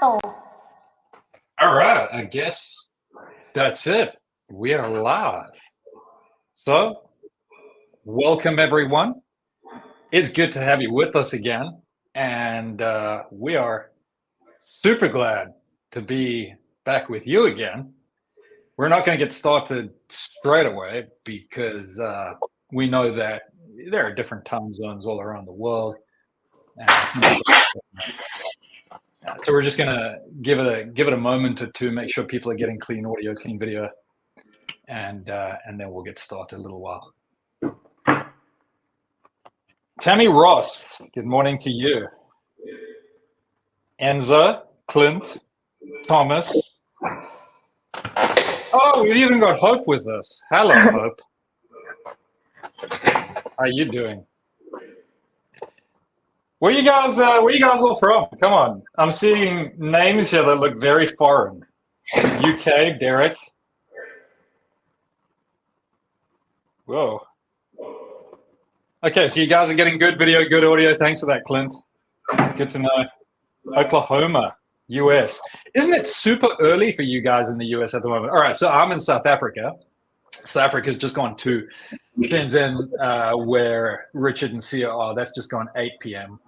All right, I guess that's it. We are live. So, welcome everyone. It's good to have you with us again. And we are super glad to be back with you again. We're not going to get started straight away because we know that there are different time zones all around the world. So we're just gonna give it a moment or two, make sure people are getting clean audio, clean video, and then we'll get started in a little while. Tammy Ross, good morning to you. Enza, Clint, Thomas. Oh, we've even got Hope with us. Hello, Hope. How you doing? Where you guys all from? Come on. I'm seeing names here that look very foreign. UK, Derek. Whoa. Okay, so you guys are getting good video, good audio. Thanks for that, Clint. Good to know. Oklahoma, US. Isn't it super early for you guys in the US at the moment? All right, so I'm in South Africa. South Africa's just gone to Shenzhen, where Richard and Sia are. That's just gone 8 p.m.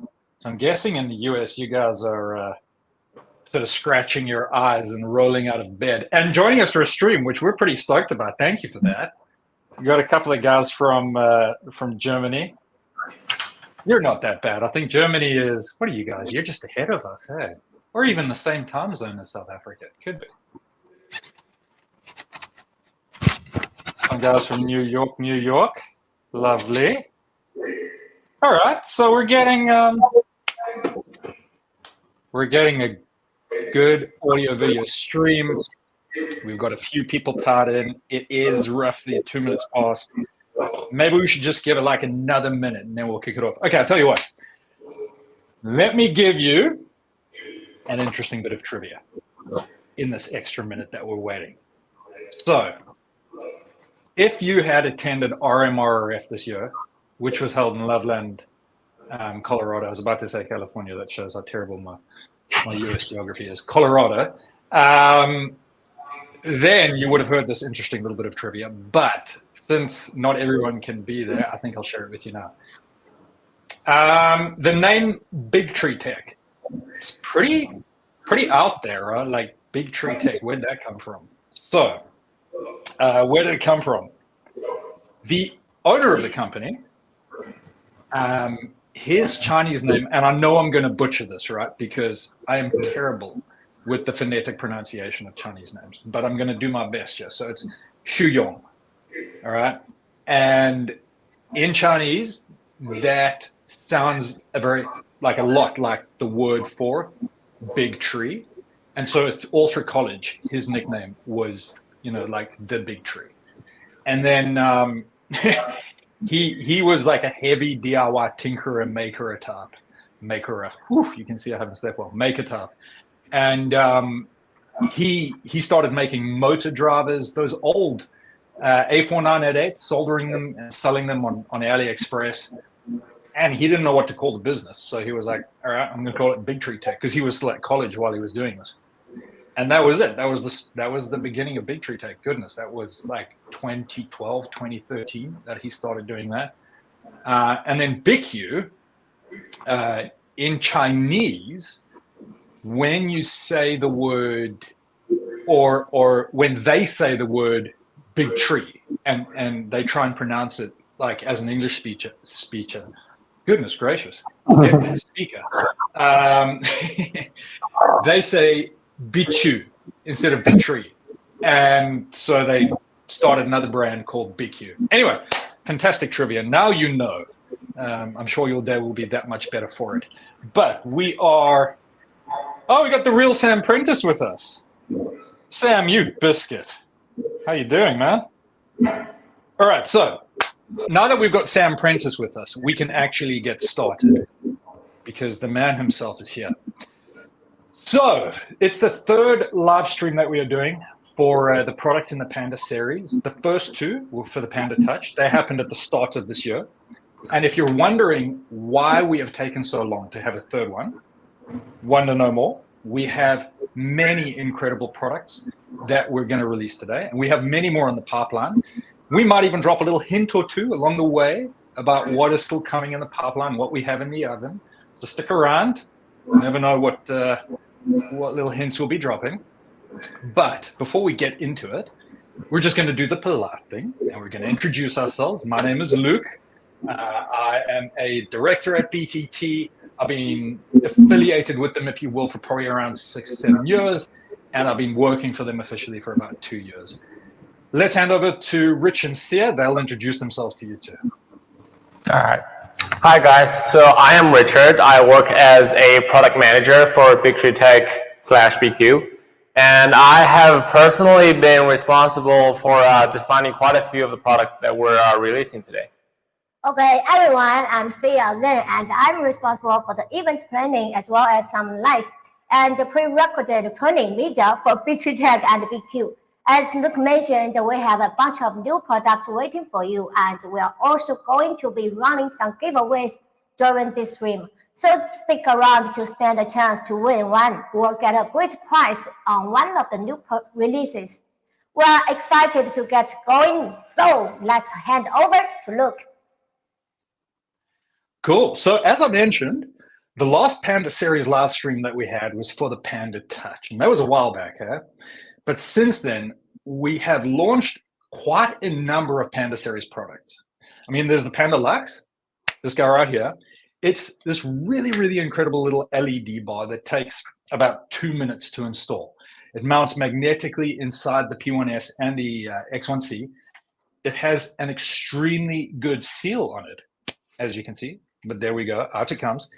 So I'm guessing in the US, you guys are sort of scratching your eyes and rolling out of bed and joining us for a stream, which we're pretty stoked about. Thank you for that. We got a couple of guys from Germany. You're not that bad. I think Germany is, what are you guys? You're just ahead of us, hey? Or even the same time zone as South Africa. Could be. Some guys from New York, New York. Lovely. All right, so we're getting a good audio video stream. We've got a few people tied in. It is roughly 2 minutes past. Maybe we should just give it like another minute and then we'll kick it off. Okay, I'll tell you what. Let me give you an interesting bit of trivia in this extra minute that we're waiting. So, if you had attended RMRF this year, which was held in Loveland, Colorado, I was about to say California, that shows how terrible my US geography is, Colorado, then you would have heard this interesting little bit of trivia. But since not everyone can be there, I think I'll share it with you now. The name BIGTREETECH, it's pretty out there, right? Like BIGTREETECH, where'd that come from? So, where did it come from? The owner of the company, his Chinese name, and I know I'm going to butcher this, right? Because I am terrible with the phonetic pronunciation of Chinese names, but I'm going to do my best here. So it's Xu Yong, all right? And in Chinese, that sounds a lot like the word for big tree. And so all through college, his nickname was, like the big tree. And then he was like a heavy DIY tinkerer, makerer type. You can see I haven't slept well. Maker type. And he started making motor drivers, those old A4988, soldering them and selling them on AliExpress. And he didn't know what to call the business. So he was like, all right, I'm going to call it BIGTREETECH, because he was still at college while he was doing this. And that was it. That was the beginning of BIGTREETECH. Goodness, that was like 2012, 2013 that he started doing that. And then BIGQ, in Chinese, when you say the word, or when they say the word big tree, and they try and pronounce it like as an English speaker, goodness gracious, speaker, they say bichu instead of big tree. And so they started another brand called BIGQ. Anyway, fantastic trivia. Now you know. I'm sure your day will be that much better for it. But we got the real Sam Prentice with us. Sam, you biscuit. How you doing, man? All right, so now that we've got Sam Prentice with us, we can actually get started because the man himself is here. So it's the third live stream that we are doing for the products in the Panda series. The first two were for the Panda Touch. They happened at the start of this year. And if you're wondering why we have taken so long to have a third one, want to know more? we have many incredible products that we're going to release today, and we have many more in the pipeline. We might even drop a little hint or two along the way about what is still coming in the pipeline, what we have in the oven. So stick around. You never know what little hints we'll be dropping. But before we get into it, we're just going to do the polite thing, and we're going to introduce ourselves. My name is Luke. I am a director at BTT. I've been affiliated with them, if you will, for probably around 6 or 7 years, and I've been working for them officially for about 2 years. Let's hand over to Rich and Sia. They'll introduce themselves to you too. All right. Hi, guys. So I am Richard. I work as a product manager for BIGTREETECH/BQ. And I have personally been responsible for defining quite a few of the products that we're releasing today. Okay, everyone, I'm Sia again, and I'm responsible for the event planning as well as some live and prerecorded training media for BIGTREETECH and BQ. As Luke mentioned, we have a bunch of new products waiting for you, and we are also going to be running some giveaways during this stream. So stick around to stand a chance to win one or get a great prize on one of the new releases. We are excited to get going, so let's hand over to Luke. Cool. So as I mentioned, the last Panda series live stream that we had was for the Panda Touch, and that was a while back, huh? But since then, we have launched quite a number of Panda series products. I mean, there's the Panda Lux, this guy right here. It's this really, really incredible little LED bar that takes about 2 minutes to install. It mounts magnetically inside the P1S and the X1C. It has an extremely good seal on it, as you can see. But there we go, out it comes.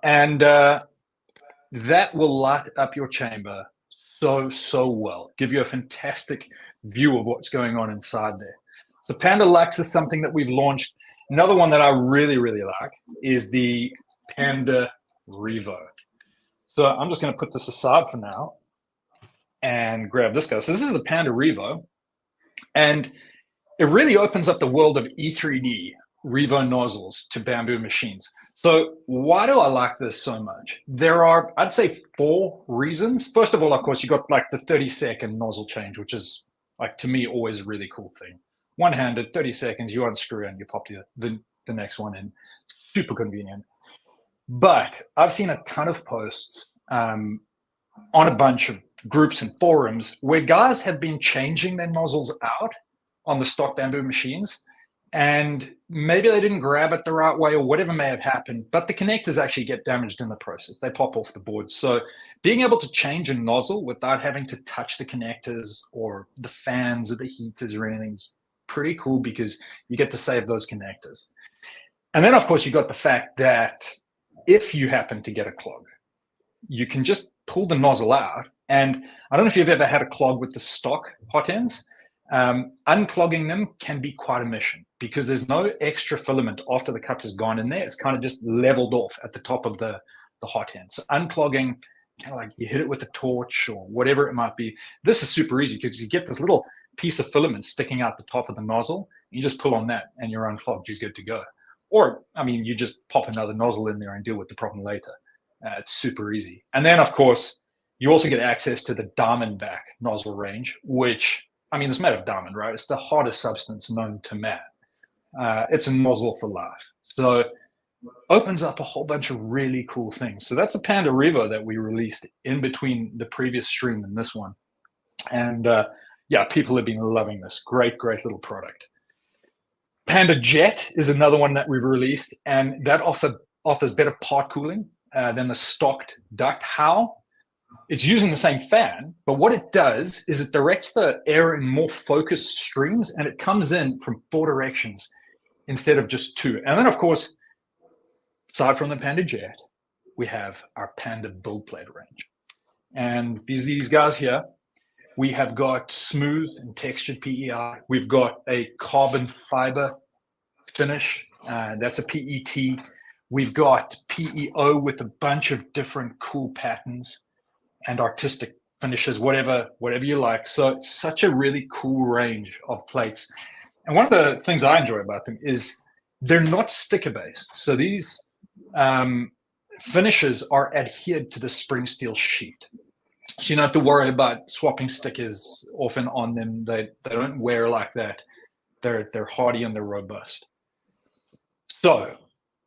And that will light up your chamber so well. Give you a fantastic view of what's going on inside there. So Panda Lux is something that we've launched. Another one that I really, really like is the Panda Revo. So I'm just going to put this aside for now and grab this guy. So this is the Panda Revo, and it really opens up the world of E3D Revo nozzles to bamboo machines. So why do I like this so much? There are, I'd say, 4 reasons. First of all, of course, you got like the 30-second nozzle change, which is, like, to me, always a really cool thing. One-handed, 30 seconds, you unscrew and you pop the next one in. Super convenient. But I've seen a ton of posts on a bunch of groups and forums where guys have been changing their nozzles out on the stock bamboo machines, and maybe they didn't grab it the right way or whatever may have happened, but the connectors actually get damaged in the process. They pop off the board. So being able to change a nozzle without having to touch the connectors or the fans or the heaters or anything is pretty cool, because you get to save those connectors. And then, of course, you got the fact that if you happen to get a clog, you can just pull the nozzle out. And I don't know if you've ever had a clog with the stock hot ends. Unclogging them can be quite a mission, because there's no extra filament after the cut has gone in there. It's kind of just leveled off at the top of the hot end. So unclogging, kind of like you hit it with a torch or whatever it might be. This is super easy, because you get this little piece of filament sticking out the top of the nozzle. You just pull on that and you're unclogged. You're good to go. Or, I mean, you just pop another nozzle in there and deal with the problem later. It's super easy. And then, of course, you also get access to the Diamondback nozzle range, which, I mean, it's made of diamond, right? It's the hardest substance known to man. It's a nozzle for life. So opens up a whole bunch of really cool things. So that's a Panda Revo that we released in between the previous stream and this one. And yeah, people have been loving this. Great, great little product. Panda Jet is another one that we've released, and that offers better part cooling than the stocked duct. How? It's using the same fan, but what it does is it directs the air in more focused streams, and it comes in from 4 directions instead of just 2. And then, of course, aside from the Panda Jet, we have our Panda BuildPlate range. And these guys here, we have got smooth and textured PEI. We've got a carbon fiber finish. That's a PET. We've got PEO with a bunch of different cool patterns and artistic finishes, whatever you like. So it's such a really cool range of plates. And one of the things I enjoy about them is they're not sticker based. So these finishes are adhered to the spring steel sheet. So you don't have to worry about swapping stickers off and on them. They don't wear like that. They're hardy and they're robust. So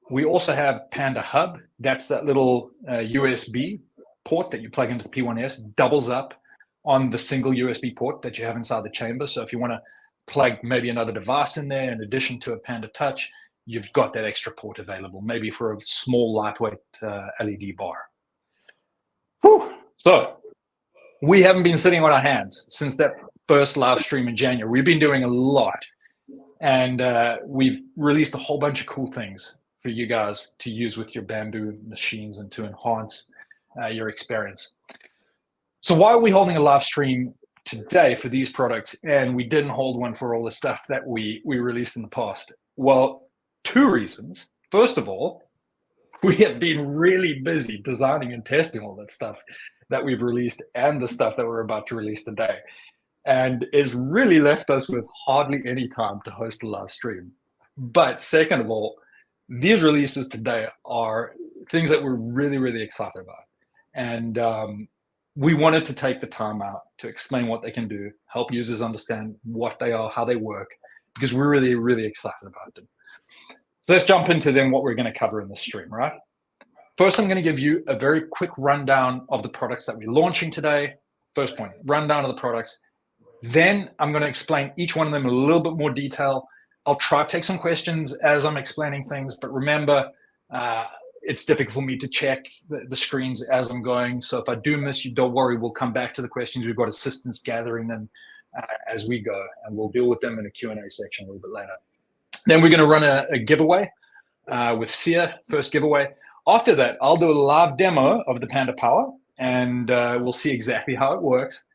we also have Panda Hub. That's that little USB port that you plug into the P1S, doubles up on the single USB port that you have inside the chamber. So if you want to plug maybe another device in there in addition to a Panda Touch, you've got that extra port available, maybe for a small, lightweight LED bar. Whew. So we haven't been sitting on our hands since that first live stream in January. We've been doing a lot, and we've released a whole bunch of cool things for you guys to use with your bamboo machines and to enhance your experience. So why are we holding a live stream today for these products, and we didn't hold one for all the stuff that we released in the past? Well, two reasons. First of all, we have been really busy designing and testing all that stuff that we've released and the stuff that we're about to release today. And it's really left us with hardly any time to host a live stream. But second of all, these releases today are things that we're really, really excited about. And we wanted to take the time out to explain what they can do, help users understand what they are, how they work, because we're really, really excited about them. So let's jump into then what we're going to cover in this stream, right? First, I'm going to give you a very quick rundown of the products that we're launching today. First point, rundown of the products. Then I'm going to explain each one of them in a little bit more detail. I'll try to take some questions as I'm explaining things, but remember, it's difficult for me to check the screens as I'm going. So if I do miss you, don't worry, we'll come back to the questions. We've got assistants gathering them as we go, and we'll deal with them in a Q&A section a little bit later. Then we're going to run a giveaway with Sia, first giveaway. After that, I'll do a live demo of the Panda Power, and we'll see exactly how it works.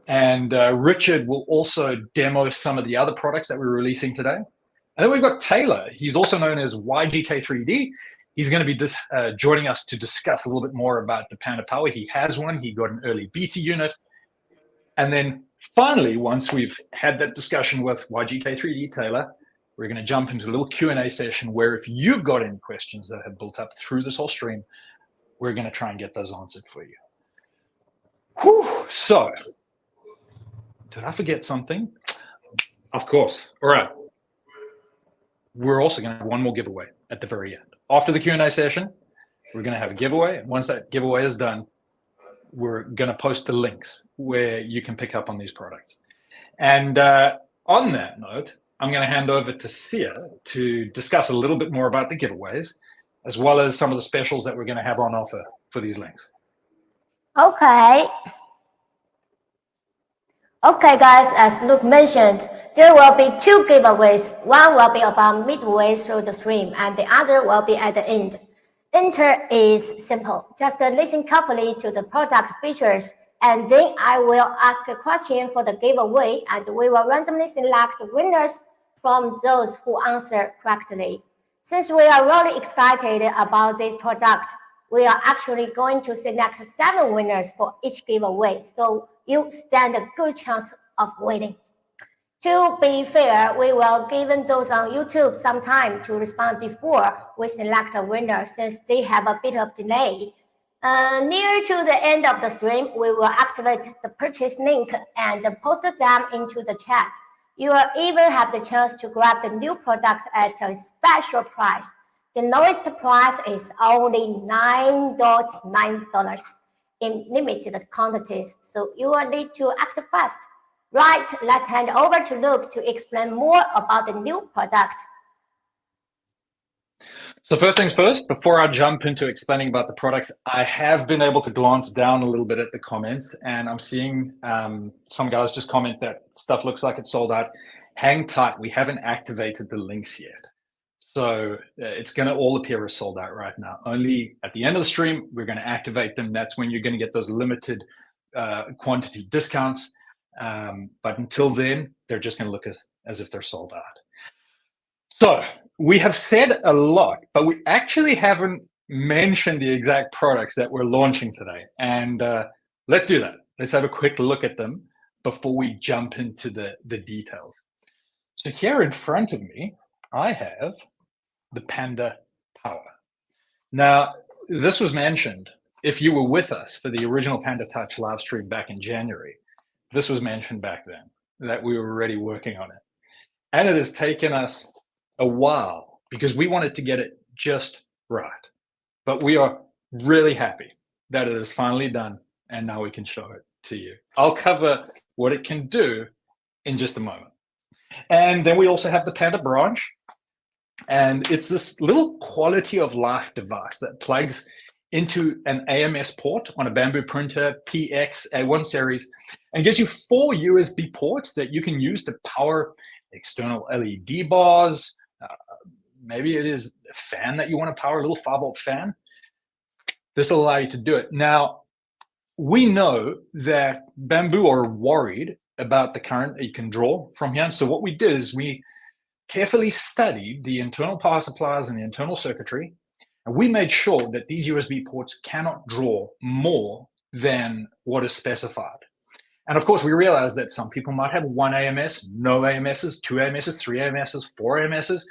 And Richard will also demo some of the other products that we're releasing today. And then we've got Taylor. He's also known as YGK3D. He's going to be joining us to discuss a little bit more about the Panda Power. He has one. He got an early beta unit. And then finally, once we've had that discussion with YGK3D Taylor, we're going to jump into a little Q&A session where if you've got any questions that have built up through this whole stream, we're going to try and get those answered for you. Whew. So, did I forget something? Of course. All right. We're also going to have one more giveaway at the very end. After the Q&A session, we're going to have a giveaway. And once that giveaway is done, we're going to post the links where you can pick up on these products. And on that note, I'm going to hand over to Sia to discuss a little bit more about the giveaways, as well as some of the specials that we're going to have on offer for these links. Okay. Okay, guys, as Luke mentioned, there will be two giveaways. One will be about midway through the stream, and the other will be at the end. Enter is simple. Just listen carefully to the product features, and then I will ask a question for the giveaway, and we will randomly select winners from those who answer correctly. Since we are really excited about this product, we are actually going to select 7 winners for each giveaway, so you stand a good chance of winning. To be fair, we will give those on YouTube some time to respond before we select a winner, since they have a bit of delay. Near to the end of the stream, we will activate the purchase link and post them into the chat. You will even have the chance to grab the new product at a special price. The lowest price is only $9.9 in limited quantities, so you will need to act fast. Right, let's hand over to Luke to explain more about the new product. So first things first, before I jump into explaining about the products, I have been able to glance down a little bit at the comments, and I'm seeing some guys just comment that stuff looks like it's sold out. Hang tight, we haven't activated the links yet. So it's going to all appear as sold out right now. Only at the end of the stream, we're going to activate them. That's when you're going to get those limited quantity discounts. But until then, they're just going to look as if they're sold out. So we have said a lot, but we actually haven't mentioned the exact products that we're launching today. And let's do that. Let's have a quick look at them before we jump into the details. So here in front of me, I have the Panda Power. Now, this was mentioned if you were with us for the original Panda Touch live stream back in January, this was mentioned back then, that we were already working on it. And it has taken us a while because we wanted to get it just right. But we are really happy that it is finally done, and now we can show it to you. I'll cover what it can do in just a moment. And then we also have the Panda Branch, and it's this little quality of life device that plugs into an AMS port on a Bamboo printer PX A1 series and gives you 4 USB ports that you can use to power external LED bars. Maybe it is a fan that you want to power, a little 5-volt fan. This will allow you to do it. Now, we know that Bamboo are worried about the current that you can draw from here. So what we did is we carefully studied the internal power supplies and the internal circuitry, and we made sure that these USB ports cannot draw more than what is specified. And of course, we realized that some people might have 1 AMS, no AMSs, 2 AMSs, 3 AMSs, 4 AMSs.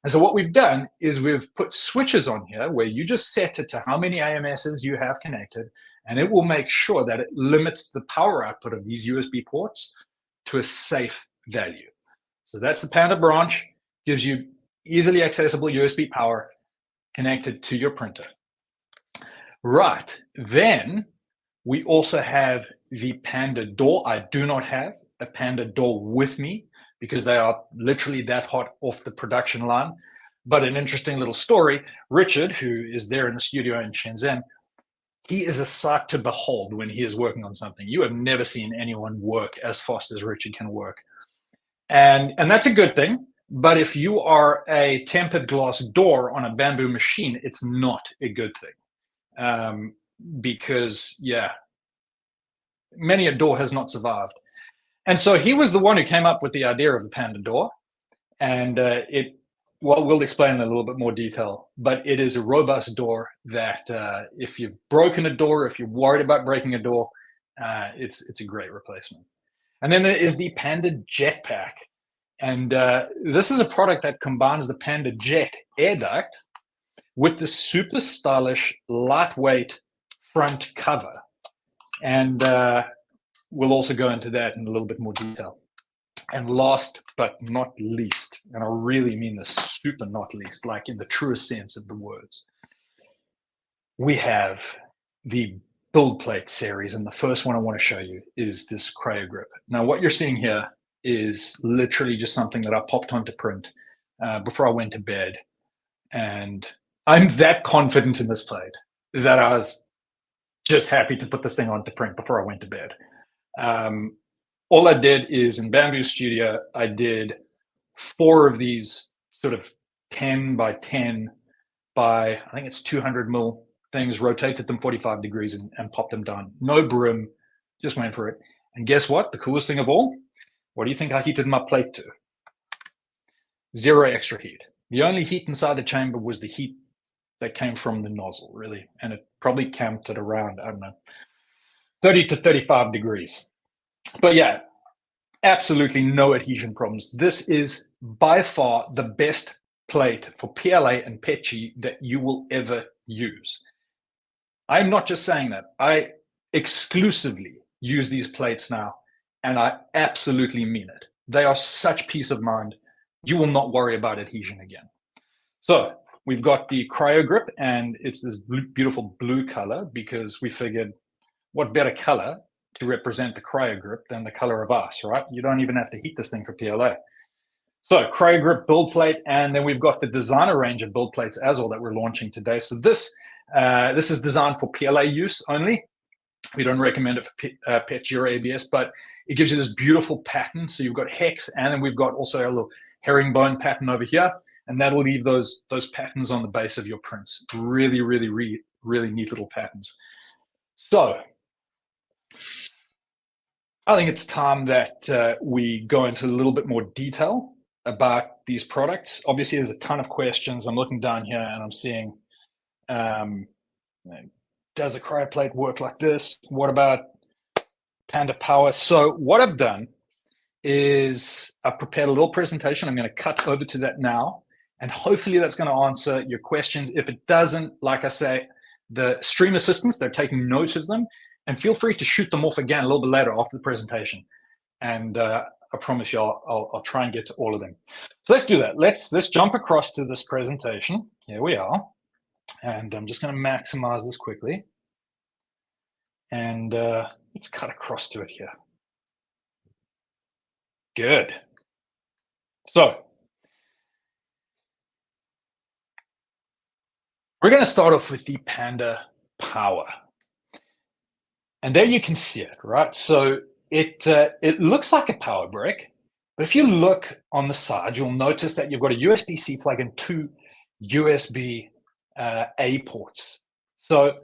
And so what we've done is we've put switches on here where you just set it to how many AMSs you have connected, and it will make sure that it limits the power output of these USB ports to a safe value. So that's the Panda Branch, gives you easily accessible USB power connected to your printer. Right, then we also have the Panda Door. I do not have a Panda Door with me because they are literally that hot off the production line. But an interesting little story, Richard, who is there in the studio in Shenzhen, he is a sight to behold when he is working on something. You have never seen anyone work as fast as Richard can work. And that's a good thing. But if you are a tempered glass door on a Bamboo machine, it's not a good thing. Because, yeah, many a door has not survived. And so he was the one who came up with the idea of the Panda Door. And well, we'll explain in a little bit more detail, but it is a robust door that if you've broken a door, if you're worried about breaking a door, it's a great replacement. And then there is the Panda Jetpack. And this is a product that combines the Panda Jet air duct with the super stylish, lightweight front cover. And we'll also go into that in a little bit more detail. And last but not least, and I really mean this super not least, like in the truest sense of the words, we have the BuildPlate series. And the first one I want to show you is this CryoGrip. Now, what you're seeing here is literally just something that I popped onto print before I went to bed. And I'm that confident in this plate that I was just happy to put this thing onto print before I went to bed. All I did is in Bamboo Studio, I did 4 of these sort of 10 by 10 by, I think it's 200 mil things, rotated them 45 degrees and popped them down. No brim, just went for it. And guess what? The coolest thing of all, what do you think I heated my plate to? 0 extra heat. The only heat inside the chamber was the heat that came from the nozzle, really. And it probably camped at around, I don't know, 30 to 35 degrees. But yeah, absolutely no adhesion problems. This is by far the best plate for PLA and PETG that you will ever use. I'm not just saying that. I exclusively use these plates now, and I absolutely mean it. They are such peace of mind. You will not worry about adhesion again. So we've got the CryoGrip, and it's this beautiful blue color because we figured what better color to represent the CryoGrip than the color of ice, right? You don't even have to heat this thing for PLA. So CryoGrip build plate, and then we've got the designer range of build plates as well that we're launching today. So this is designed for PLA use only. We don't recommend it for PETG or ABS, but it gives you this beautiful pattern. So you've got hex, and then we've got also a little herringbone pattern over here, and that'll leave those patterns on the base of your prints. Really, really, really neat little patterns. So I think it's time that we go into a little bit more detail about these products. Obviously, there's a ton of questions. I'm looking down here and I'm seeing, does a cryoplate work like this? What about Panda Power? So what I've done is I've prepared a little presentation. I'm going to cut over to that now, and hopefully that's going to answer your questions. If it doesn't, like I say, the stream assistants, they're taking notes of them, and feel free to shoot them off again a little bit later after the presentation. And I promise you, I'll try and get to all of them. So let's do that. Let's jump across to this presentation. Here we are. And I'm just going to maximize this quickly. And let's cut across to it here. Good. So we're going to start off with the Panda Power. And there you can see it, right? So it looks like a power brick, but if you look on the side, you'll notice that you've got a USB-C plug and 2 USB-A ports. So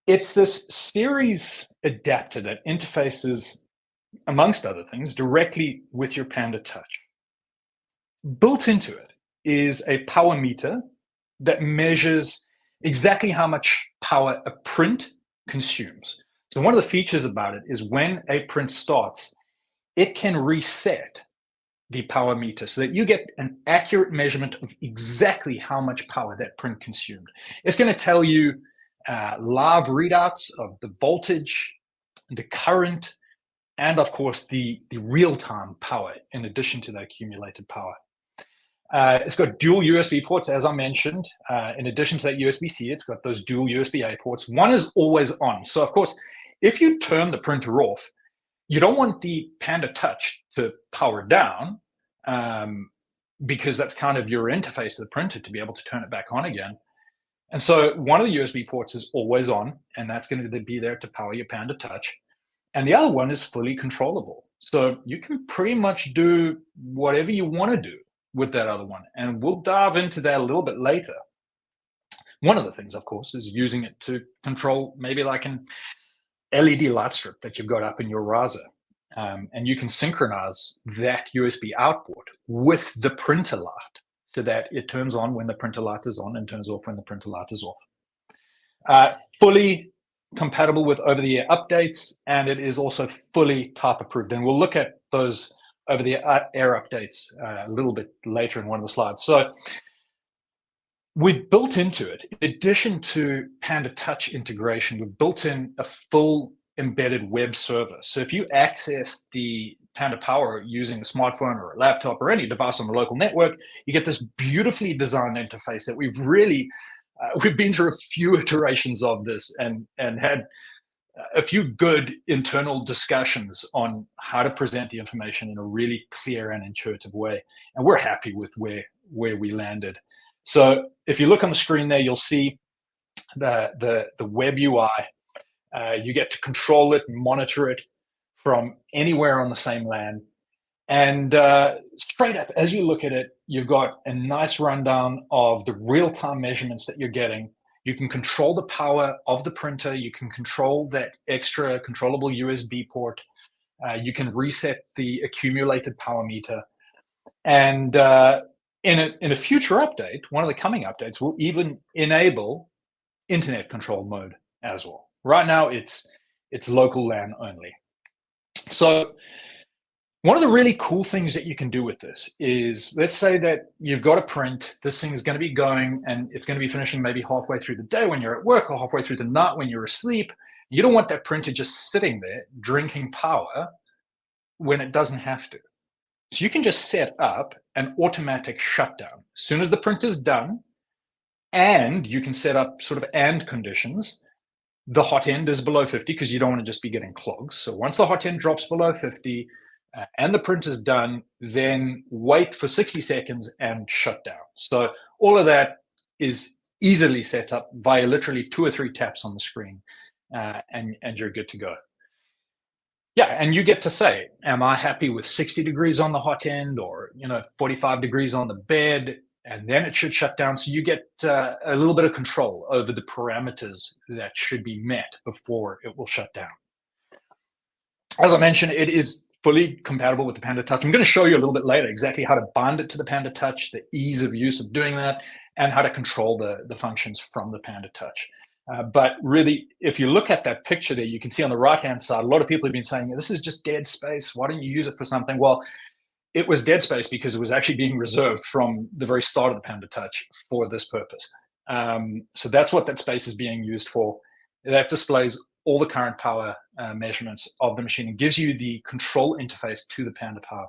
it's this series adapter that interfaces, amongst other things, directly with your Panda Touch. Built into it is a power meter that measures exactly how much power a print consumes. So one of the features about it is when a print starts, it can reset the power meter so that you get an accurate measurement of exactly how much power that print consumed. It's going to tell you live readouts of the voltage, the current, and of course the real-time power in addition to the accumulated power. It's got dual USB ports, as I mentioned. In addition to that USB-C, it's got those dual USB-A ports. One is always on. So of course, if you turn the printer off, you don't want the Panda Touch to power down because that's kind of your interface to the printer to be able to turn it back on again. And so one of the USB ports is always on, and that's going to be there to power your Panda Touch. And the other one is fully controllable. So you can pretty much do whatever you want to do with that other one. And we'll dive into that a little bit later. One of the things, of course, is using it to control maybe like an LED light strip that you've got up in your riser. And you can synchronize that USB output with the printer light so that it turns on when the printer light is on and turns off when the printer light is off. Fully compatible with over-the-air updates, and it is also fully type approved. And we'll look at those over-the-air updates a little bit later in one of the slides. So we've built into it, in addition to Panda Touch integration, we've built in a full embedded web server. So if you access the Panda Power using a smartphone or a laptop or any device on the local network, you get this beautifully designed interface that we've really, we've been through a few iterations of this and had a few good internal discussions on how to present the information in a really clear and intuitive way. And we're happy with where we landed. So if you look on the screen there, you'll see the web UI. You get to control it and monitor it from anywhere on the same LAN. And straight up, as you look at it, you've got a nice rundown of the real-time measurements that you're getting. You can control the power of the printer. You can control that extra controllable USB port. You can reset the accumulated power meter. And in a future update, one of the coming updates will even enable internet control mode as well. Right now, it's local LAN only. So one of the really cool things that you can do with this is, let's say that you've got a print, this thing is going to be going and it's going to be finishing maybe halfway through the day when you're at work or halfway through the night when you're asleep. You don't want that printer just sitting there drinking power when it doesn't have to. So you can just set up an automatic shutdown. As soon as the printer's done, and you can set up sort of and conditions. The hot end is below 50 because you don't want to just be getting clogs. So once the hot end drops below 50 and the printer's done, then wait for 60 seconds and shut down. So all of that is easily set up via literally 2 or 3 taps on the screen, and you're good to go. Yeah, and you get to say, am I happy with 60 degrees on the hot end or 45 degrees on the bed? And then it should shut down. So you get a little bit of control over the parameters that should be met before it will shut down. As I mentioned, it is fully compatible with the Panda Touch. I'm going to show you a little bit later exactly how to bind it to the Panda Touch, the ease of use of doing that, and how to control the functions from the Panda Touch. But really, if you look at that picture there, you can see on the right-hand side, a lot of people have been saying, this is just dead space. Why don't you use it for something? Well, it was dead space because it was actually being reserved from the very start of the Panda Touch for this purpose. So that's what that space is being used for. That displays all the current power measurements of the machine and gives you the control interface to the Panda Power.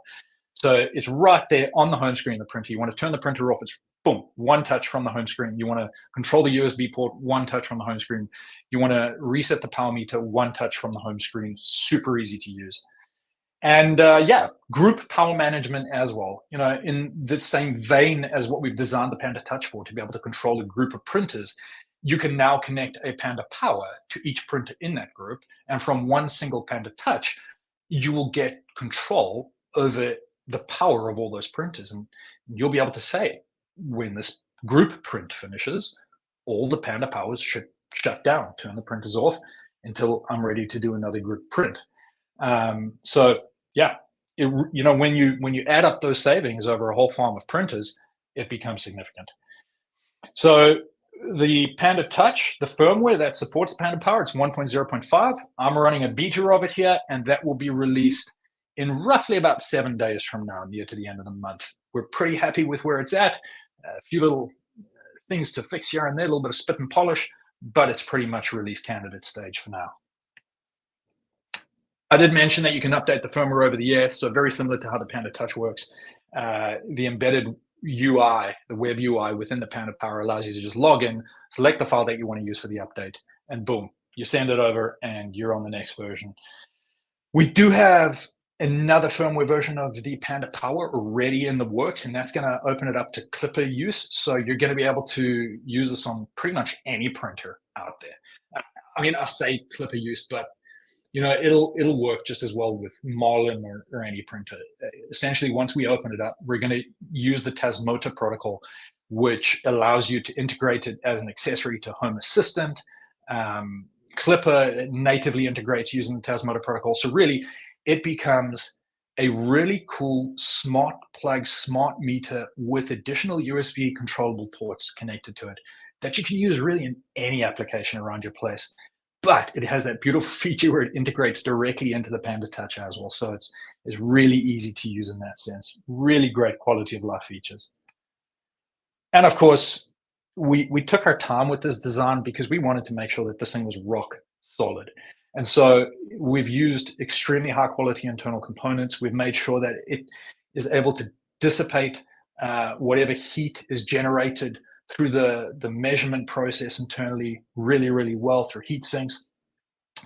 So it's right there on the home screen of the printer. You want to turn the printer off, it's boom, one touch from the home screen. You want to control the USB port, one touch from the home screen. You want to reset the power meter, one touch from the home screen. Super easy to use. And yeah, group power management as well. You know, in the same vein as what we've designed the Panda Touch for, to be able to control a group of printers, you can now connect a Panda Power to each printer in that group. And from one single Panda Touch, you will get control over the power of all those printers. And you'll be able to say, when this group print finishes, all the Panda Powers should shut down, turn the printers off until I'm ready to do another group print. So yeah, you know, when you add up those savings over a whole farm of printers, it becomes significant. So the Panda Touch, the firmware that supports Panda Power, it's 1.0.5. I'm running a beta of it here, and that will be released in roughly about 7 days from now, near to the end of the month. We're pretty happy with where it's at. A few little things to fix here and there, a little bit of spit and polish, but it's pretty much release candidate stage for now. I did mention that you can update the firmware over the air, so very similar to how the Panda Touch works. The embedded UI, the web UI within the Panda Power allows you to just log in, select the file that you want to use for the update, and boom, you send it over and you're on the next version. We do have another firmware version of the Panda Power already in the works, and that's going to open it up to clipper use. So you're going to be able to use this on pretty much any printer out there. I mean, I say clipper use, but you know, it'll work just as well with Marlin or any printer. Essentially, once we open it up, we're going to use the Tasmota protocol, which allows you to integrate it as an accessory to Home Assistant. Clipper natively integrates using the Tasmota protocol. So really, it becomes a really cool smart plug, smart meter with additional USB controllable ports connected to it that you can use really in any application around your place. But it has that beautiful feature where it integrates directly into the Panda Touch as well. So it's really easy to use in that sense. Really great quality of life features. And of course, we took our time with this design because we wanted to make sure that this thing was rock solid. And so we've used extremely high quality internal components. We've made sure that it is able to dissipate whatever heat is generated through the measurement process internally really, really well through heat sinks,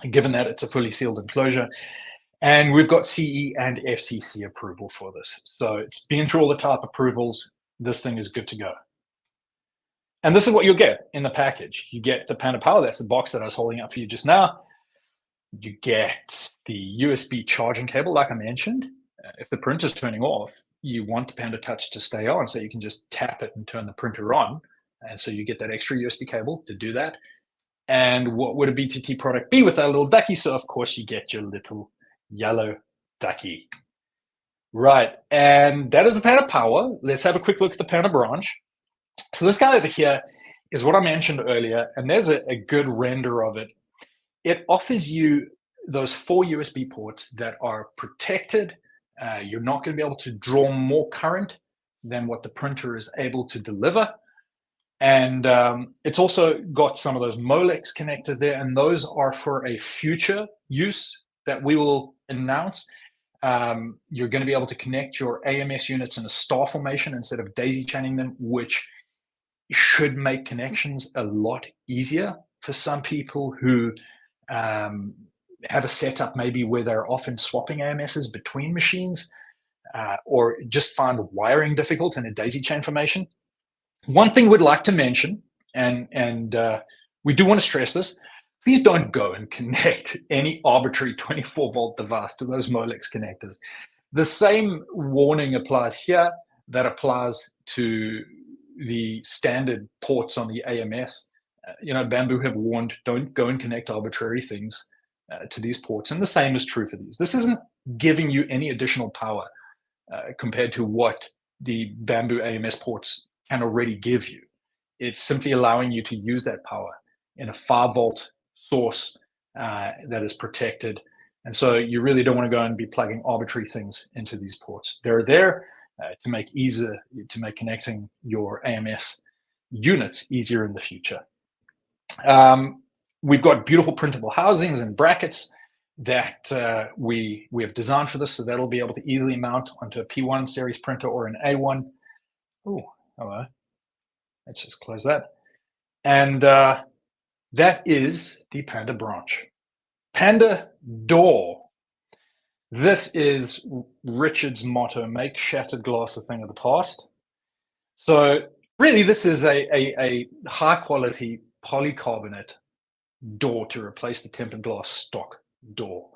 given that it's a fully sealed enclosure. And we've got CE and FCC approval for this. So it's been through all the type approvals. This thing is good to go. And this is what you'll get in the package. You get the Panda Power, that's the box that I was holding up for you just now. You get the USB charging cable, like I mentioned. If the printer's turning off, you want the Panda Touch to stay on, so you can just tap it and turn the printer on. And so you get that extra USB cable to do that. And what would a BTT product be with that little ducky? So of course you get your little yellow ducky. Right, and that is the Panda Power. Let's have a quick look at the Panda Branch. So this guy over here is what I mentioned earlier, and there's a good render of it. It offers you those 4 USB ports that are protected. You're not going to be able to draw more current than what the printer is able to deliver. And it's also got some of those Molex connectors there, and those are for a future use that we will announce. You're going to be able to connect your AMS units in a star formation instead of daisy chaining them, which should make connections a lot easier for some people who have a setup maybe where they're often swapping AMSs between machines or just find wiring difficult in a daisy chain formation. One thing we'd like to mention, and we do want to stress this, please don't go and connect any arbitrary 24-volt device to those Molex connectors. The same warning applies here that applies to the standard ports on the AMS. Bamboo have warned, don't go and connect arbitrary things to these ports. And the same is true for these. This isn't giving you any additional power compared to what the Bamboo AMS ports can already give you. It's simply allowing you to use that power in a 5-volt source that is protected. And so you really don't want to go and be plugging arbitrary things into these ports. They're there to make easier to make connecting your AMS units easier in the future. We've got beautiful printable housings and brackets that we have designed for this, so that'll be able to easily mount onto a P1 series printer or an A1. Oh, hello. Let's just close that. And that is the Panda Branch. Panda Door. This is Richard's motto, make shattered glass a thing of the past. So really, this is a high quality polycarbonate door to replace the tempered glass stock door.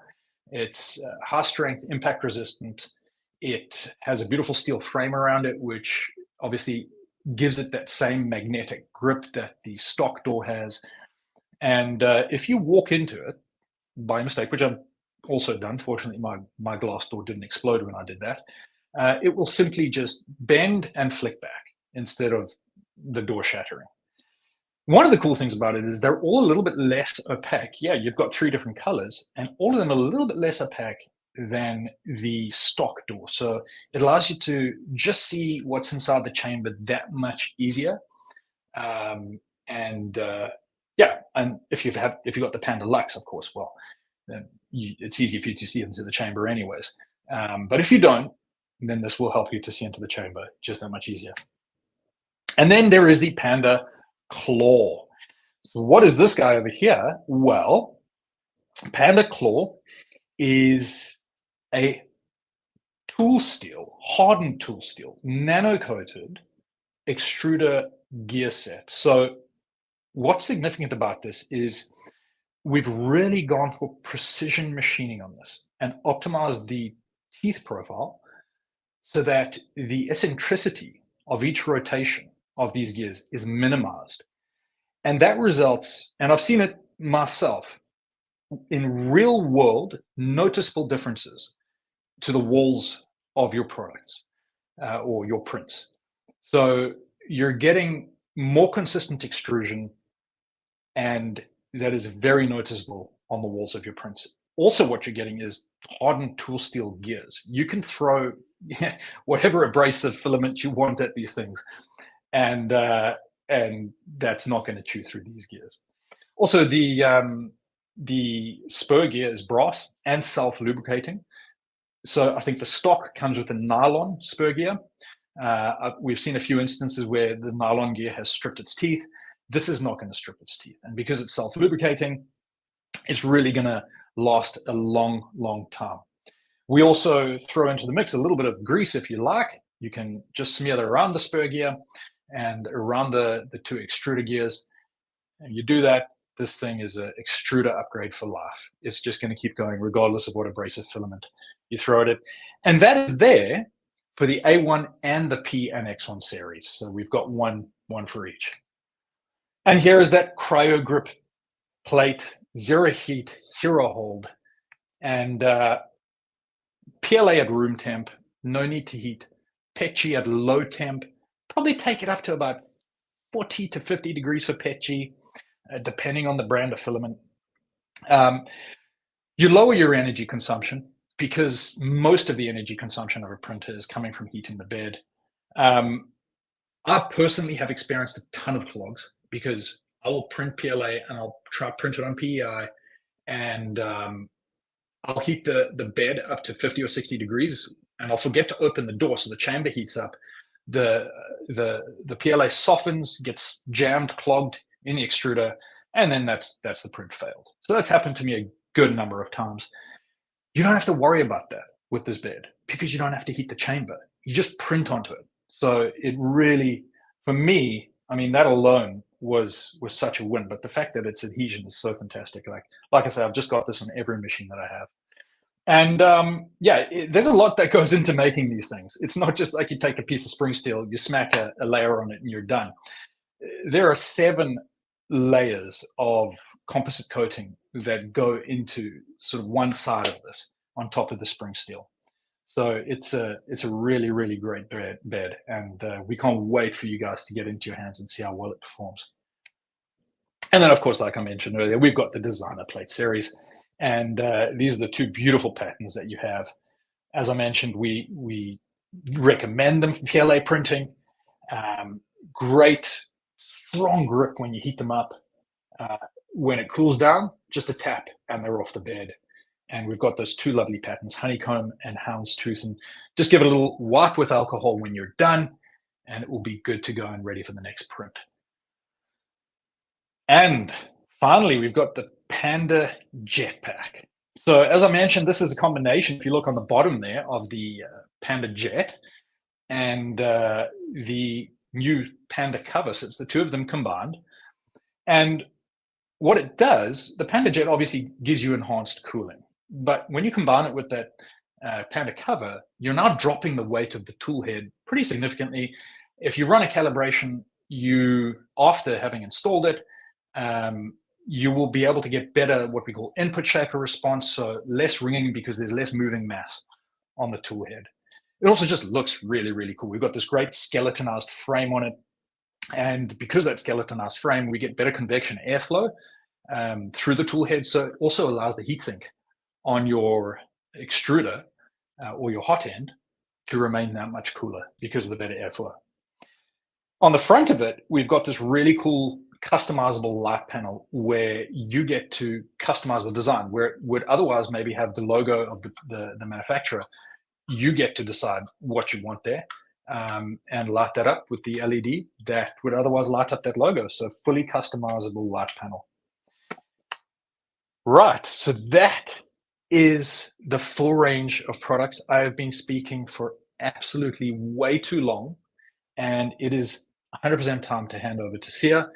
It's high strength, impact resistant. It has a beautiful steel frame around it, which obviously gives it that same magnetic grip that the stock door has. And if you walk into it by mistake, which I've also done, fortunately my glass door didn't explode when I did that, it will simply just bend and flick back instead of the door shattering. One of the cool things about it is they're all a little bit less opaque. Yeah, you've got 3 different colors, and all of them are a little bit less opaque than the stock door. So it allows you to just see what's inside the chamber that much easier. Yeah, and if you've got the Panda Lux, of course, well, then it's easy for you to see into the chamber anyways. But if you don't, then this will help you to see into the chamber just that much easier. And then there is the Panda Claw. So what is this guy over here? Well, Panda Claw is a tool steel, hardened tool steel, nano-coated extruder gear set. So what's significant about this is we've really gone for precision machining on this and optimized the teeth profile so that the eccentricity of each rotation of these gears is minimized. And that results, and I've seen it myself, in real world noticeable differences to the walls of your products or your prints. So you're getting more consistent extrusion, and that is very noticeable on the walls of your prints. Also, what you're getting is hardened tool steel gears. You can throw whatever abrasive filament you want at these things, and that's not going to chew through these gears. Also, the spur gear is brass and self-lubricating. So I think the stock comes with a nylon spur gear. We've seen a few instances where the nylon gear has stripped its teeth. This is not going to strip its teeth. And because it's self-lubricating, it's really going to last a long, long time. We also throw into the mix a little bit of grease if you like. You can just smear that around the spur gear and around the 2 extruder gears. And you do that, this thing is an extruder upgrade for life. It's just going to keep going regardless of what abrasive filament you throw at it. And that is there for the A1 and the P and X1 series. So we've got one for each. And here is that CryoGrip plate, zero heat, hero hold, and PLA at room temp, no need to heat. PETG at low temp, probably take it up to about 40 to 50 degrees for PETG, depending on the brand of filament. You lower your energy consumption because most of the energy consumption of a printer is coming from heating the bed. I personally have experienced a ton of clogs because I will print PLA and I'll try to print it on PEI, and I'll heat the bed up to 50 or 60 degrees, and I'll forget to open the door, so the chamber heats up. The PLA softens, gets jammed, clogged in the extruder, and then that's the print failed. So that's happened to me a good number of times. You don't have to worry about that with this bed because you don't have to heat the chamber. You just print onto it. So it really, for me, I mean, that alone was such a win. But the fact that its adhesion is so fantastic, like I said, I've just got this on every machine that I have. And there's a lot that goes into making these things. It's not just like you take a piece of spring steel, you smack a layer on it, and you're done. There are 7 layers of composite coating that go into sort of one side of this on top of the spring steel. So it's a really, really great bed, and we can't wait for you guys to get into your hands and see how well it performs. And then, of course, like I mentioned earlier, we've got the Designer Plate Series, and these are the 2 beautiful patterns that you have. As I mentioned, we recommend them for PLA printing. Great strong grip when you heat them up. When it cools down, just a tap and they're off the bed. And we've got those two lovely patterns, honeycomb and houndstooth. And just give it a little wipe with alcohol when you're done, and it will be good to go and ready for the next print. And finally, we've got the Panda Jetpack. So as I mentioned, this is a combination, if you look on the bottom there, of the Panda Jet and the new Panda cover. So it's the two of them combined. And what it does, the Panda Jet obviously gives you enhanced cooling. But when you combine it with that Panda cover, you're now dropping the weight of the tool head pretty significantly. If you run a calibration, after having installed it, you will be able to get better, what we call input shaper response, so less ringing because there's less moving mass on the tool head. It also just looks really, really cool. We've got this great skeletonized frame on it. And because that skeletonized frame, we get better convection airflow through the tool head. So it also allows the heatsink on your extruder or your hot end to remain that much cooler because of the better airflow. On the front of it, we've got this really cool customizable light panel where you get to customize the design, where it would otherwise maybe have the logo of the manufacturer. You get to decide what you want there and light that up with the LED that would otherwise light up that logo. So fully customizable light panel. Right, so that is the full range of products. I have been speaking for absolutely way too long, and it is 100% time to hand over to Sia,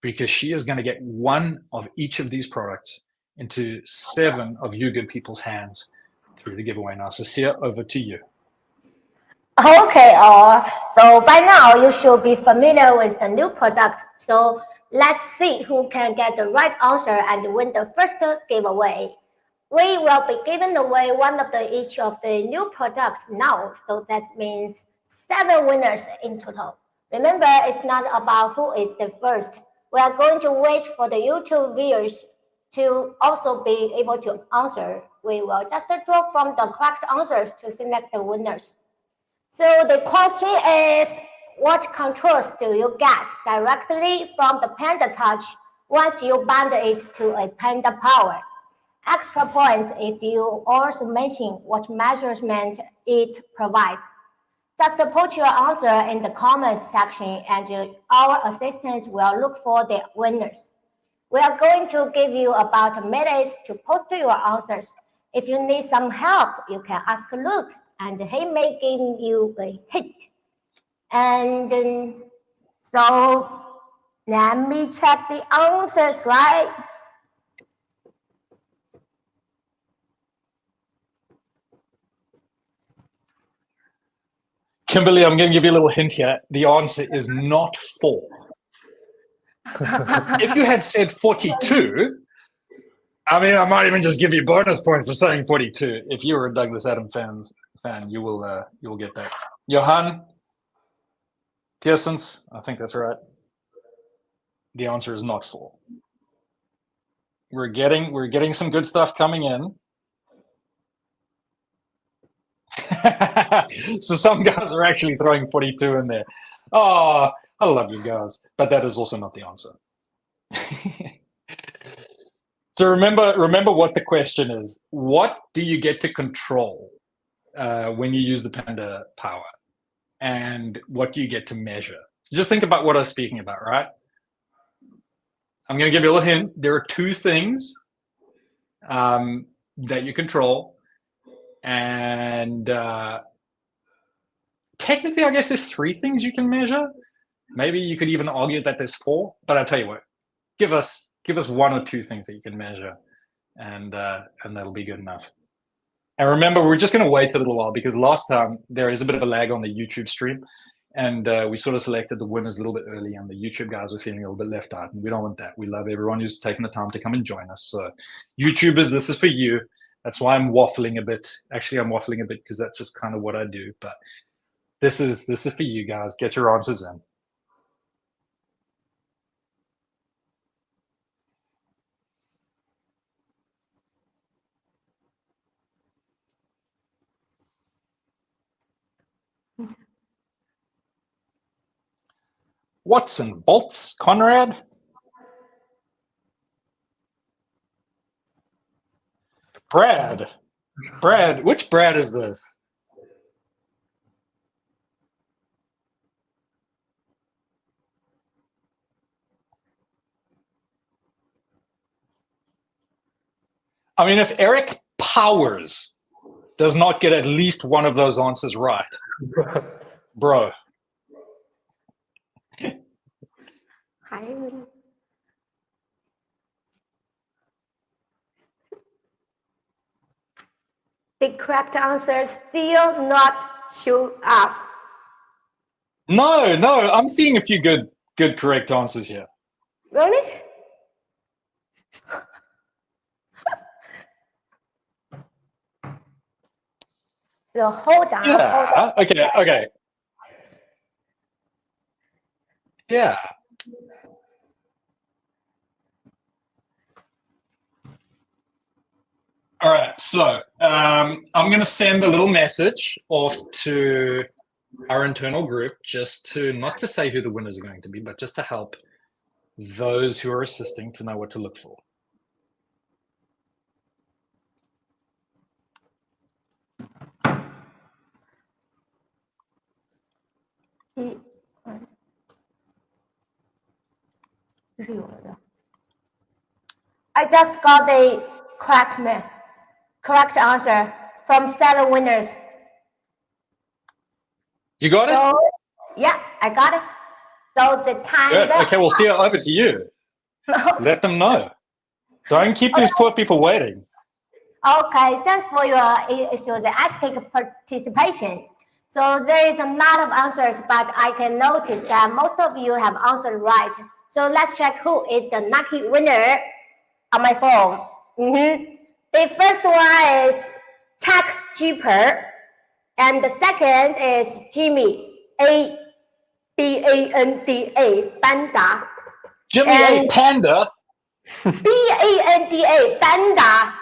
because she is going to get one of each of these products into 7 of you good people's hands through the giveaway now. So Sia, over to you. Okay, so by now you should be familiar with the new product. So let's see who can get the right answer and win the first giveaway. We will be giving away one of each of the new products now. So that means 7 winners in total. Remember, it's not about who is the first. We are going to wait for the YouTube viewers to also be able to answer. We will just draw from the correct answers to select the winners. So the question is, what controls do you get directly from the Panda Touch once you bind it to a Panda Power? Extra points if you also mention what measurement it provides. Just put your answer in the comments section and our assistants will look for the winners. We are going to give you about a minute to post your answers. If you need some help, you can ask Luke and he may give you a hint. And so let me check the answers, right? Kimberly, I'm going to give you a little hint here. The answer is not 4. If you had said 42, I mean, I might even just give you bonus points for saying 42. If you were a Douglas Adams fan, you will get that. Johan, Tiersens, I think that's right. The answer is not 4. We're getting some good stuff coming in. So some guys are actually throwing 42 in there. Oh, I love you guys, but that is also not the answer. So remember what the question is. What do you get to control when you use the Panda Power? And what do you get to measure? So just think about what I was speaking about, right? I'm going to give you a little hint. There are 2 things that you control. And technically, I guess there's 3 things you can measure. Maybe you could even argue that there's 4. But I'll tell you what, give us 1 or 2 things that you can measure, and that'll be good enough. And remember, we're just going to wait a little while because last time there is a bit of a lag on the YouTube stream, and we sort of selected the winners a little bit early, and the YouTube guys were feeling a little bit left out, and we don't want that. We love everyone who's taken the time to come and join us. So YouTubers, this is for you. That's why I'm waffling a bit. Actually, I'm waffling a bit because that's just kind of what I do. But this is for you guys. Get your answers in. Watson, Bolts, Conrad. Brad, which Brad is this? I mean, if Eric Powers does not get at least one of those answers right, bro. The correct answer still not show up. No, I'm seeing a few good correct answers here. Really? So hold on. Yeah. Okay. Yeah. All right. So I'm going to send a little message off to our internal group, just to not to say who the winners are going to be, but just to help those who are assisting to know what to look for. I just got the correct answer from 7 winners. You got it? So, yeah, I got it. So the time. Good. Okay, we'll see. Over to you. Let them know. Don't keep these poor people waiting. Okay, thanks for your enthusiastic participation. So there is a lot of answers, but I can notice that most of you have answered right. So let's check who is the lucky winner on my phone. The first one is Tech Jeeper, and the second is Jimmy Panda Panda. Jimmy A Panda. Panda Panda.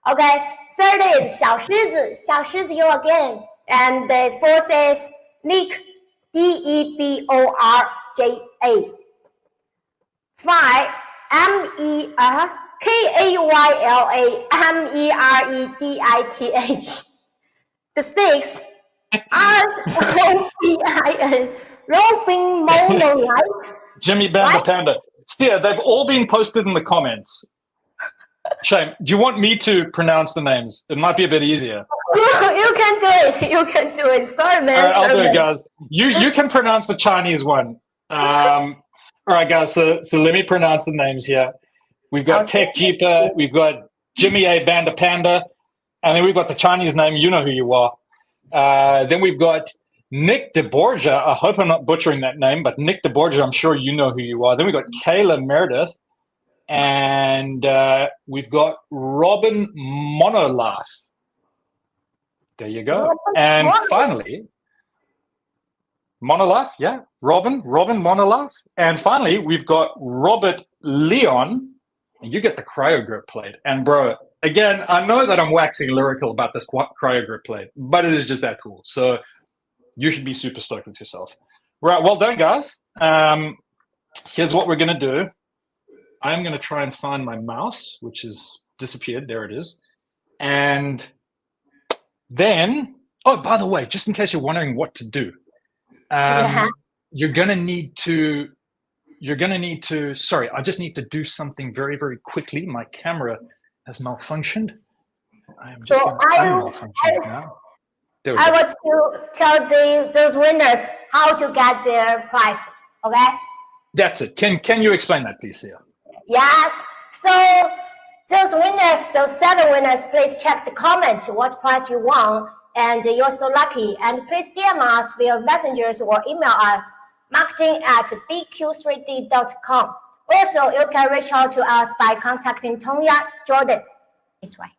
Okay, third is 小狮子 you again. And the fourth is Nick DEBORJA. 5 KAYLAMEREDITH. The sixth ROPIN Roping Monolite. Jimmy Panda Panda. Steer, they've all been posted in the comments. Shame. Do you want me to pronounce the names? It might be a bit easier. You can do it. Sorry, man. All right, I'll do it, guys. You can pronounce the Chinese one. All right, guys. So let me pronounce the names here. We've got Tech Jeeper. We've got Jimmy A Panda Panda, and then we've got the Chinese name. You know who you are. Then we've got Nick DeBorgia. I hope I'm not butchering that name, but Nick DeBorgia, I'm sure you know who you are. Then we've got Kayla Meredith. And we've got Robin Monolaugh. There you go. And finally, Monolaugh, yeah, Robin Monolaugh. And finally, we've got Robert Leon. And you get the CryoGrip plate. And bro, again, I know that I'm waxing lyrical about this CryoGrip plate, but it is just that cool. So you should be super stoked with yourself. Right, well done, guys. Here's what we're going to do. I'm going to try and find my mouse, which has disappeared. There it is. And then, oh, by the way, just in case you're wondering what to do, you're going to need to, sorry, I just need to do something very, very quickly. My camera has malfunctioned. I am just going to unmalfunction it now. There we go. I want to tell those winners how to get their prize, okay? That's it. Can you explain that, please, Sia? Yes. So those winners, those 7 winners, please check the comment what prize you won, and you're so lucky. And please DM us via messengers or email us marketing@bq3d.com. Also, you can reach out to us by contacting Tonya Jordan. This way.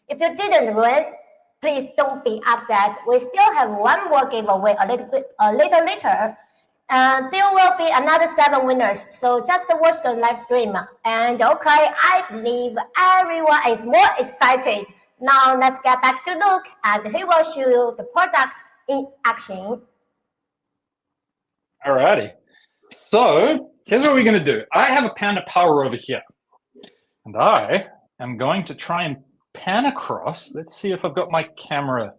If you didn't win, please don't be upset. We still have one more giveaway a little later. There will be another 7 winners, so just watch the live stream. And okay, I believe everyone is more excited. Now let's get back to Luke, and he will show you the product in action. Alrighty. So here's what we're going to do. I have a Panda Power over here, and I am going to try and pan across. Let's see if I've got my camera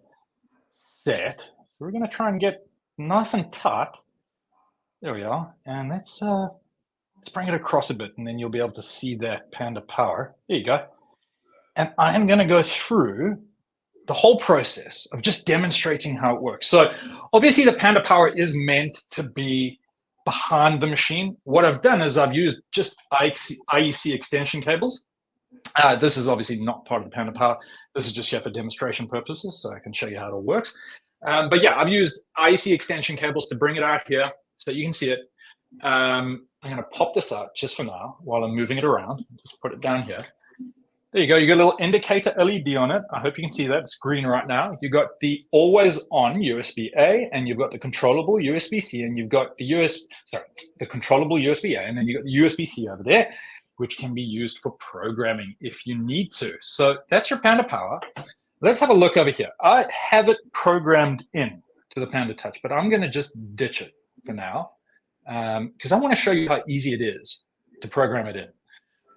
set. So we're going to try and get nice and tight. There we are. And let's bring it across a bit, and then you'll be able to see that Panda Power. There you go. And I am going to go through the whole process of just demonstrating how it works. So obviously the Panda Power is meant to be behind the machine. What I've done is I've used just IEC extension cables. This is obviously not part of the Panda Power. This is just here for demonstration purposes, so I can show you how it all works. But yeah, I've used IEC extension cables to bring it out here so you can see it. I'm going to pop this out just for now while I'm moving it around. Just put it down here. There you go. You got a little indicator LED on it. I hope you can see that. It's green right now. You got the always on USB-A, and you've got the controllable USB-C, and you've got the controllable USB-A, and then you got the USB-C over there, which can be used for programming if you need to. So that's your Panda Power. Let's have a look over here. I have it programmed in to the Panda Touch, but I'm going to just ditch it for now because I want to show you how easy it is to program it in.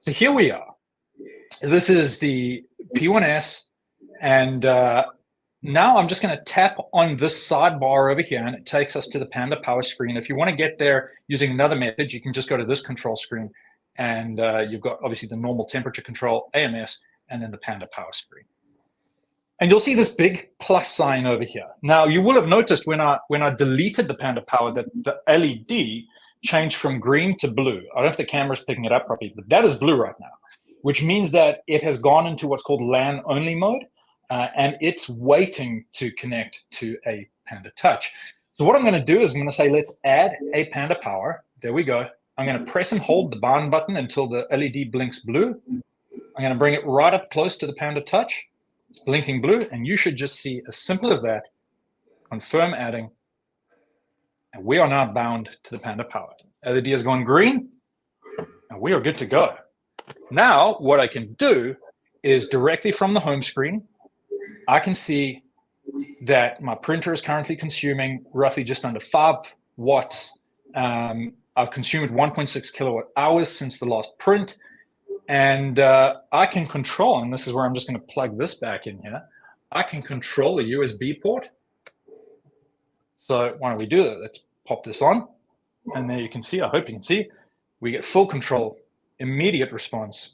So here we are. This is the P1S, and now I'm just going to tap on this sidebar over here, and it takes us to the Panda Power screen. If you want to get there using another method, you can just go to this control screen, and you've got obviously the normal temperature control, AMS, and then the Panda Power screen. And you'll see this big plus sign over here. Now, you will have noticed when I deleted the Panda Power that the LED changed from green to blue. I don't know if the camera's picking it up properly, but that is blue right now, which means that it has gone into what's called LAN only mode, and it's waiting to connect to a Panda Touch. So what I'm going to do is I'm going to say, let's add a Panda Power. There we go. I'm going to press and hold the bound button until the LED blinks blue. I'm going to bring it right up close to the Panda Touch. It's blinking blue, and you should just see, as simple as that, confirm adding, and we are now bound to the Panda Power. LED has gone green, and we are good to go. Now, what I can do is directly from the home screen, I can see that my printer is currently consuming roughly just under 5 watts. I've consumed 1.6 kilowatt hours since the last print. And I can control, and this is where I'm just going to plug this back in here. I can control the USB port. So why don't we do that? Let's pop this on. And there you can see, I hope you can see, we get full control, immediate response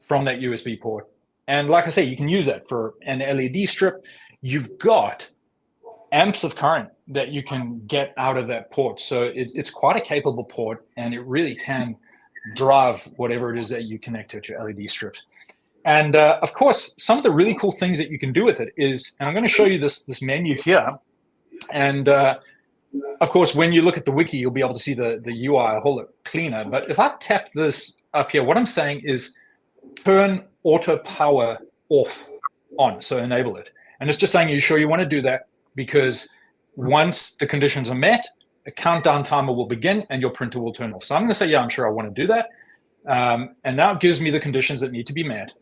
from that USB port. And like I say, you can use that for an LED strip. You've got amps of current that you can get out of that port. So it's quite a capable port, and it really can drive whatever it is that you connect to your LED strips. And of course, some of the really cool things that you can do with it is, and I'm going to show you this menu here. And of course, when you look at the wiki, you'll be able to see the UI a whole lot cleaner. But if I tap this up here, what I'm saying is turn auto power off on, so enable it. And it's just saying, are you sure you want to do that? Because once the conditions are met, a countdown timer will begin and your printer will turn off. So I'm going to say, yeah, I'm sure I want to do that. And now it gives me the conditions that need to be met.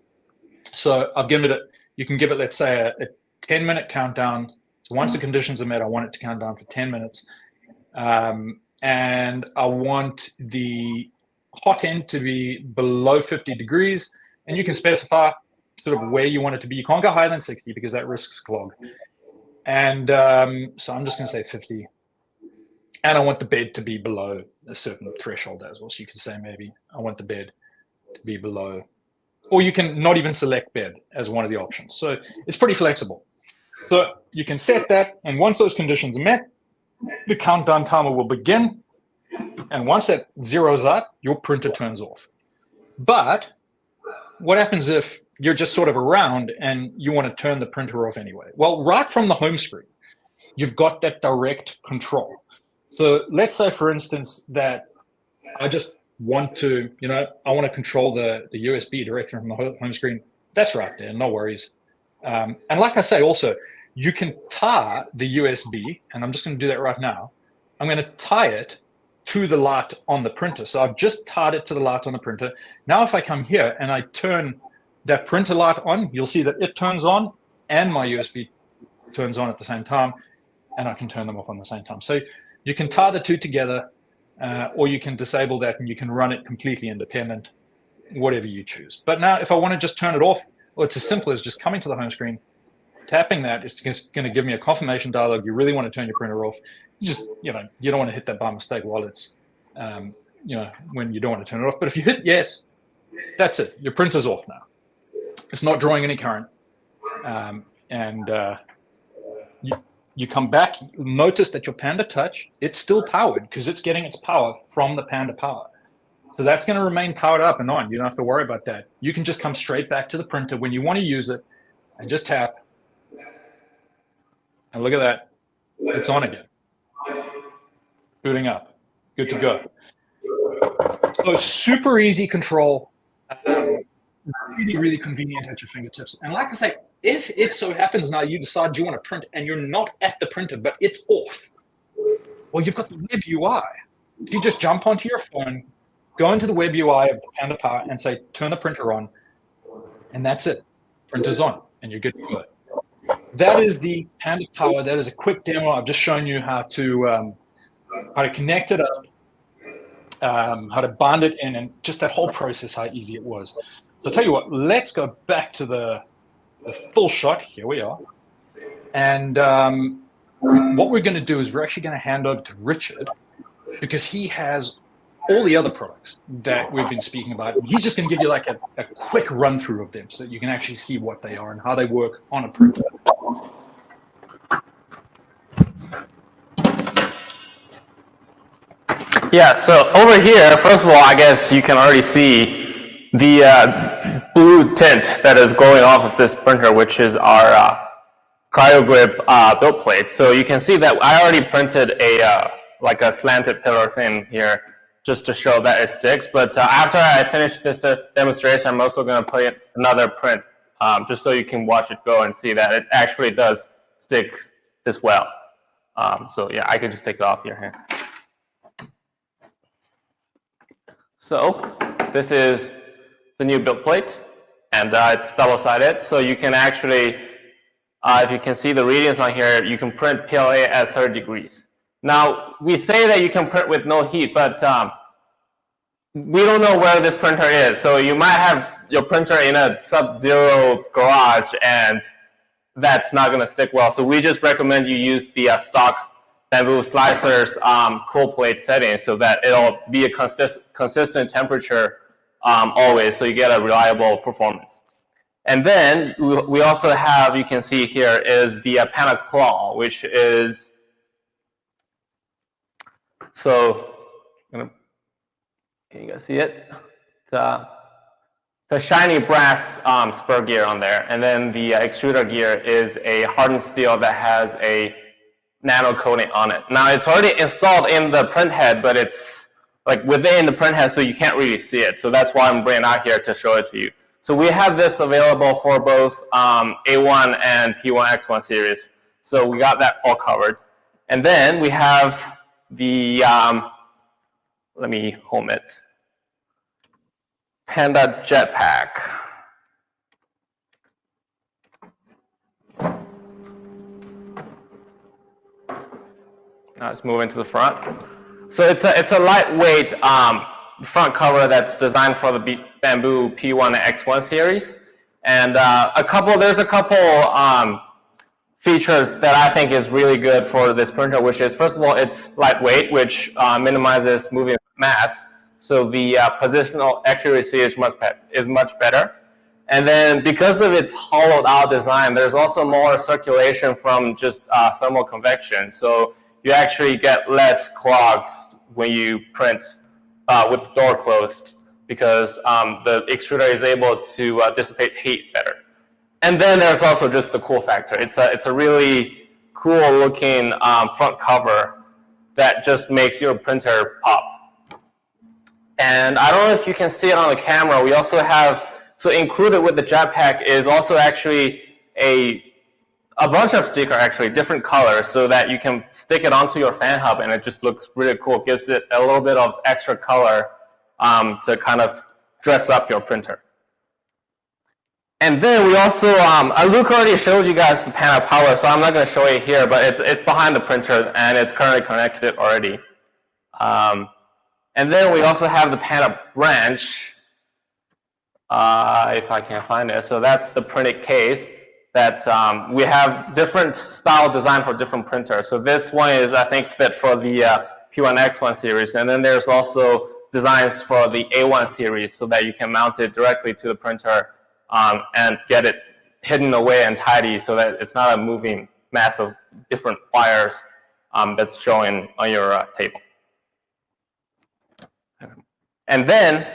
So I've given it, you can give it, let's say, a 10-minute countdown. So once the conditions are met, I want it to count down for 10 minutes. And I want the hot end to be below 50 degrees. And you can specify sort of where you want it to be. You can't go higher than 60 because that risks clog. And so I'm just going to say 50. And I want the bed to be below a certain threshold as well. So you can say maybe I want the bed to be below, or you can not even select bed as one of the options. So it's pretty flexible. So you can set that, and once those conditions are met, the countdown timer will begin. And once that zeroes out, your printer turns off. But what happens if you're just sort of around and you want to turn the printer off anyway? Well, right from the home screen, you've got that direct control. So let's say, for instance, that I just want to, I want to control the USB directly from the home screen. That's right there, no worries. And like I say, also, you can tie the USB, and I'm just going to do that right now. I'm going to tie it to the light on the printer. So I've just tied it to the light on the printer. Now, if I come here and I turn that printer light on, you'll see that it turns on and my USB turns on at the same time, and I can turn them off on the same time. So you can tie the two together or you can disable that and you can run it completely independent, whatever you choose. But now if I want to just turn it off, well, it's as simple as just coming to the home screen, tapping that. It's just going to give me a confirmation dialog. You really want to turn your printer off. You just, you know, you don't want to hit that by mistake while it's, you know, when you don't want to turn it off. But if you hit yes, that's it. Your printer's off now. It's not drawing any current. You come back, notice that your Panda Touch, it's still powered because it's getting its power from the Panda Power. So that's going to remain powered up and on. You don't have to worry about that. You can just come straight back to the printer when you want to use it and just tap. And look at that. It's on again. Booting up. Good to go. So super easy control. Really, really convenient at your fingertips. And like I say, if it so happens now you decide you want to print and you're not at the printer, but it's off, well, you've got the web UI. You just jump onto your phone, go into the web UI of the Panda Power and say, turn the printer on, and that's it. Printer's on, and you're good to go. That is the Panda Power. That is a quick demo. I've just shown you how to connect it up, how to bind it in, and just that whole process, how easy it was. So I'll tell you what, let's go back to the full shot. Here we are. And what we're going to do is we're actually going to hand over to Richard because he has all the other products that we've been speaking about. He's just going to give you like a quick run through of them so that you can actually see what they are and how they work on a printer. Yeah, so over here, first of all, I guess you can already see the blue tint that is going off of this printer, which is our CryoGrip build plate. So you can see that I already printed a like a slanted pillar thing here just to show that it sticks. But after I finish this demonstration, I'm also going to put another print just so you can watch it go and see that it actually does stick this well. So yeah, I can just take it off here. So this is the new build plate, and it's double-sided. So you can actually, if you can see the readings on here, you can print PLA at 30 degrees. Now, we say that you can print with no heat, but we don't know where this printer is. So you might have your printer in a sub-zero garage, and that's not going to stick well. So we just recommend you use the stock bamboo slicers cold plate setting so that it'll be a consistent temperature always, so you get a reliable performance. And then we also have, you can see here, is the Panda Claw, which is, so, can you guys see it? The shiny brass spur gear on there, and then the extruder gear is a hardened steel that has a nano coating on it. Now it's already installed in the print head, but it's like within the print head, so you can't really see it. So that's why I'm bringing it out here to show it to you. So we have this available for both A1 and P1X1 series. So we got that all covered. And then we have the, let me home it, Panda Jetpack. Now let's move into the front. So it's a lightweight front cover that's designed for the Bamboo P1 and X1 series, and there's a couple features that I think is really good for this printer, which is, first of all, it's lightweight, which minimizes moving mass, so the positional accuracy is much better. And then because of its hollowed out design, there's also more circulation from just thermal convection. So you actually get less clogs when you print with the door closed, because the extruder is able to dissipate heat better. And then there's also just the cool factor. It's a really cool looking front cover that just makes your printer pop. And I don't know if you can see it on the camera. We also have, so included with the Jetpack is also actually a bunch of stickers, actually different colors, so that you can stick it onto your fan hub and it just looks really cool. It gives it a little bit of extra color to kind of dress up your printer. And then we also, Luke already showed you guys the Panda Power, so I'm not going to show it here, but it's behind the printer and it's currently connected already. And then we also have the Panda Branch, if I can find it. So that's the printed case that we have different style design for different printers. So this one is, I think, fit for the P1X1 series. And then there's also designs for the A1 series so that you can mount it directly to the printer and get it hidden away and tidy so that it's not a moving mass of different wires that's showing on your table. And then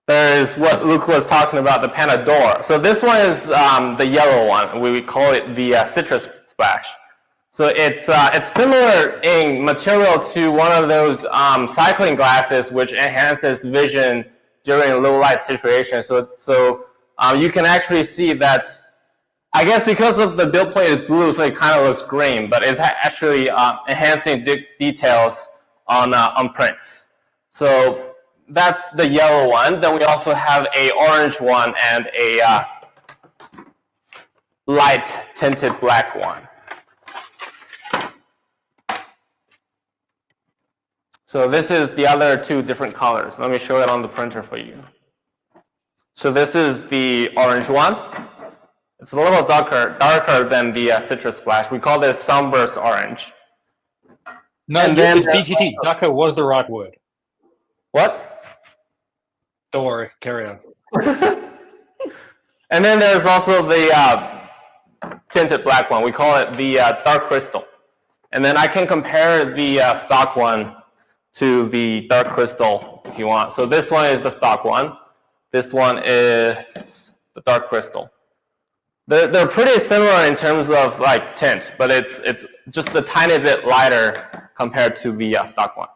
there's what Luke was talking about, the Panda Door. So this one is the yellow one. We call it the citrus splash. So it's similar in material to one of those cycling glasses, which enhances vision during low light situations. So you can actually see that, I guess because of the build plate is blue, so it kind of looks green, but it's actually enhancing details on prints. So that's the yellow one. Then we also have a orange one and a light tinted black one. So this is the other two different colors. Let me show it on the printer for you. So this is the orange one. It's a little darker than the citrus splash. We call this sunburst orange. No, and then it's BTT. Darker was the right word. What? Don't worry, carry on. And then there's also the tinted black one. We call it the dark crystal. And then I can compare the stock one to the dark crystal if you want. So this one is the stock one. This one is the dark crystal. They're pretty similar in terms of like tint, but it's just a tiny bit lighter compared to the stock one.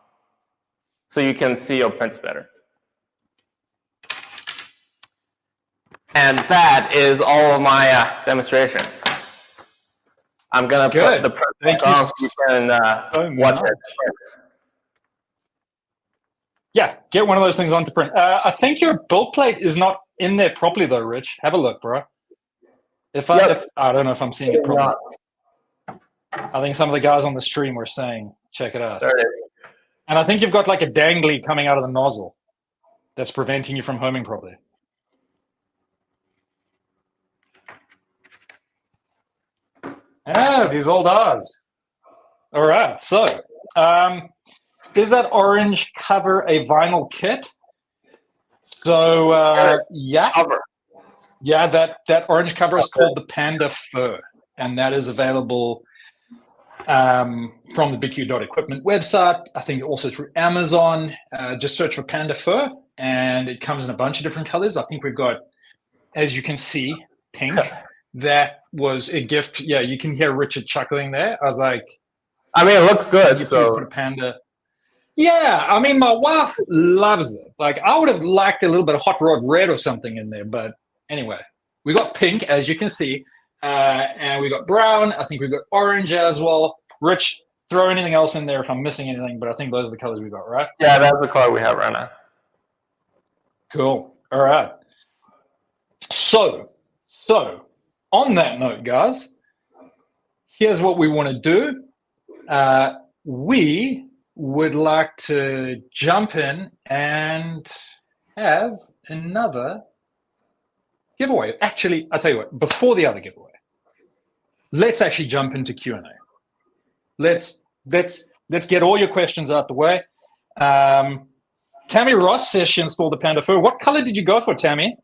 So you can see your prints better. And that is all of my demonstrations. I'm gonna put the print on so you can watch it. Yeah, get one of those things onto print. I think your build plate is not in there properly though, Rich. Have a look, bro. I don't know if I'm seeing it properly. I think some of the guys on the stream were saying, check it out. There it is. And I think you've got like a dangly coming out of the nozzle that's preventing you from homing properly. Ah, these old R's. All right, so does that orange cover a vinyl kit? So yeah. Yeah, that orange cover is called the Panda Fur, and that is available from the BQ.equipment website. I think also through Amazon. Just search for Panda Fur, and it comes in a bunch of different colors. I think we've got, as you can see, pink. That was a gift. Yeah, you can hear Richard chuckling there. I was like, I mean, it looks good. So put a panda. Yeah, I mean, my wife loves it. Like, I would have liked a little bit of hot rod red or something in there, but anyway, we got pink, as you can see, and we got brown. I think we've got orange as well. Rich, throw anything else in there if I'm missing anything, but I think those are the colors we got, right? Yeah, that's the color we have right now. Cool. All right. So on that note, guys, here's what we want to do. We would like to jump in and have another giveaway. Actually, I'll tell you what, before the other giveaway, let's actually jump into Q&A. Let's get all your questions out the way. Tammy Ross says she installed the Panda Fur. What color did you go for, Tammy?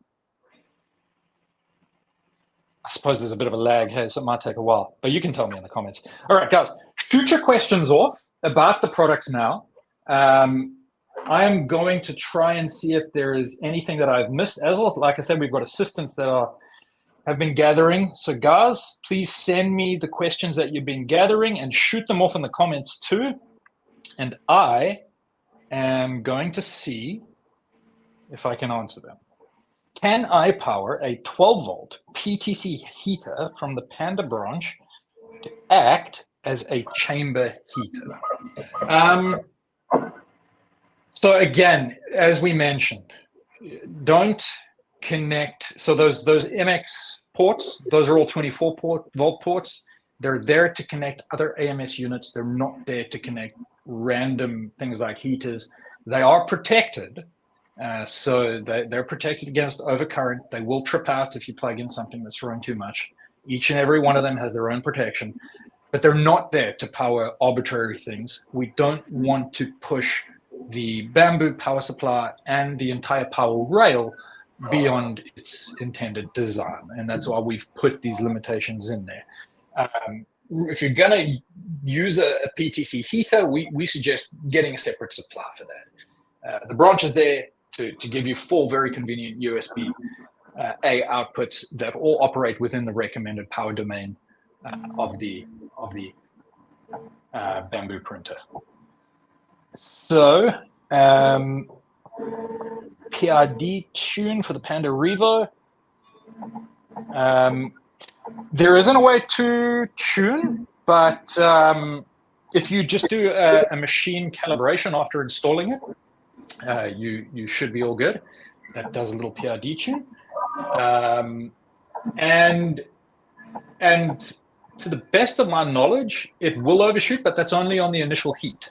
I suppose there's a bit of a lag here, so it might take a while, but you can tell me in the comments. All right, guys, shoot your questions off about the products now. I am going to try and see if there is anything that I've missed. As well, like I said, we've got assistants that have been gathering. So guys, please send me the questions that you've been gathering and shoot them off in the comments too. And I am going to see if I can answer them. Can I power a 12-volt PTC heater from the Panda Branch to act as a chamber heater? So again, as we mentioned, don't connect. So those MX ports, those are all 24-volt ports. They're there to connect other AMS units. They're not there to connect random things like heaters. They are protected. So they're protected against overcurrent. They will trip out if you plug in something that's throwing too much. Each and every one of them has their own protection, but they're not there to power arbitrary things. We don't want to push the Bamboo power supply and the entire power rail beyond its intended design. And that's why we've put these limitations in there. If you're going to use a PTC heater, we suggest getting a separate supply for that. The branch is there to give you 4 very convenient USB A outputs that all operate within the recommended power domain of the Bamboo printer. So PID tune for the Panda Revo. There isn't a way to tune, but if you just do a machine calibration after installing it, you should be all good. That does a little PID tune. And to the best of my knowledge, it will overshoot, but that's only on the initial heat.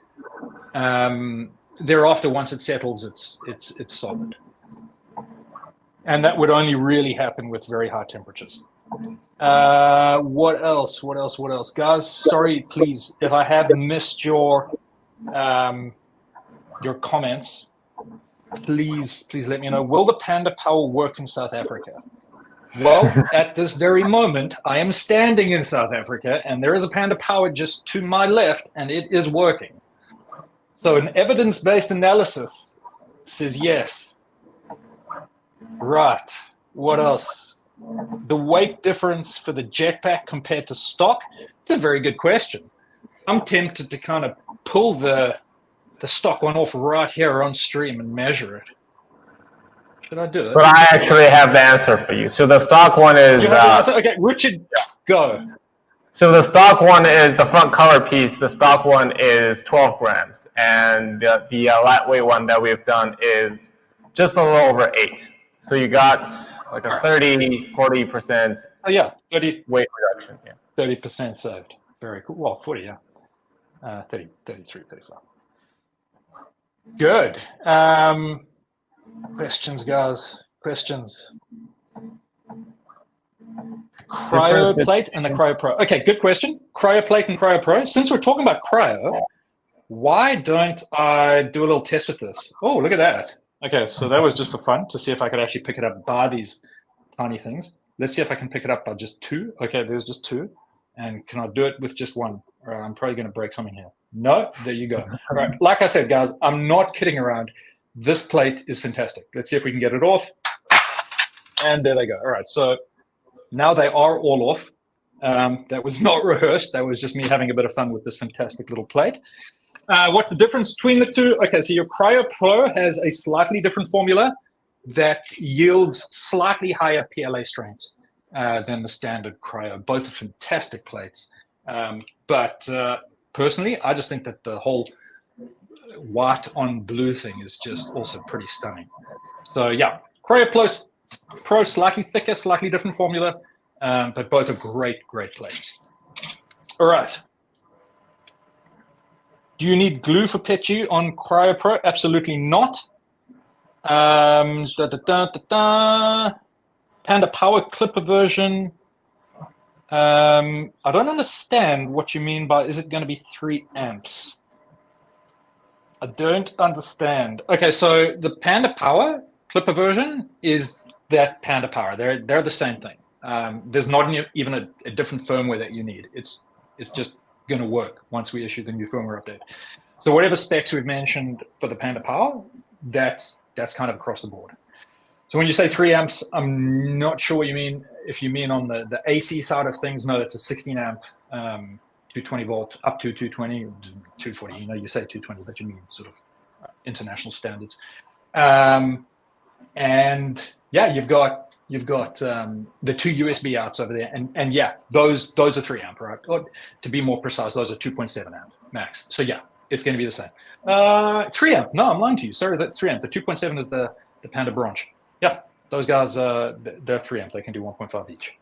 Thereafter, once it settles, it's solid. And that would only really happen with very high temperatures. What else? Guys, sorry, please, if I have missed your comments, please let me know. Will the Panda Power work in South Africa? Well, at this very moment, I am standing in South Africa, and there is a Panda Power just to my left, and it is working. So an evidence-based analysis says yes. Right. What else? The weight difference for the Jetpack compared to stock? It's a very good question. I'm tempted to kind of pull the stock one off right here on stream and measure it. Should I do it? But I actually have the answer for you. So the stock one is... okay, Richard, go. So the stock one is the front color piece. The stock one is 12 grams. And the lightweight one that we've done is just a little over 8. So you got like a 30, 40%. Oh, yeah, 30 weight reduction. Yeah. 30% saved. Very cool. Well, 40, yeah. 30, 33, 35. Good. Questions, guys. Questions. CryoPlate and the CryoPro. Okay, good question. CryoPlate and CryoPro. Since we're talking about cryo, why don't I do a little test with this? Oh, look at that. Okay, so that was just for fun to see if I could actually pick it up by these tiny things. Let's see if I can pick it up by just 2. Okay, there's just 2. And can I do it with just 1? All right, I'm probably going to break something here. No, there you go. All right, like I said, guys, I'm not kidding around. This plate is fantastic. Let's see if we can get it off. And there they go. All right, so now they are all off. That was not rehearsed. That was just me having a bit of fun with this fantastic little plate. What's the difference between the two? Okay, so your CryoPro has a slightly different formula that yields slightly higher PLA strengths than the standard Cryo. Both are fantastic plates. But personally, I just think that the whole white on blue thing is just also pretty stunning. So yeah, CryoPro slightly thicker, slightly different formula, but both are great plates. All right. Do you need glue for PETU on CryoPro? Absolutely not. Panda Power Clipper version. I don't understand what you mean by, is it going to be 3 amps? I don't understand. Okay, so the Panda Power Clipper version is that Panda Power. They're the same thing. There's not even a different firmware that you need. It's just going to work once we issue the new firmware update. So whatever specs we've mentioned for the Panda Power, that's kind of across the board. So when you say 3 amps, I'm not sure what you mean. If you mean on the AC side of things, no, that's a 16 amp, 220 volt, up to 220, 240. You know, you say 220, but you mean sort of international standards. And yeah, you've got the 2 USB outs over there, and yeah, those are 3 amp, right? Or to be more precise, those are 2.7 amp max. So yeah, it's going to be the same. 3 amp? No, I'm lying to you. Sorry, that's 3 amp. The 2.7 is the Panda Branch. Yeah, those guys, they're 3 amp. They can do 1.5 each.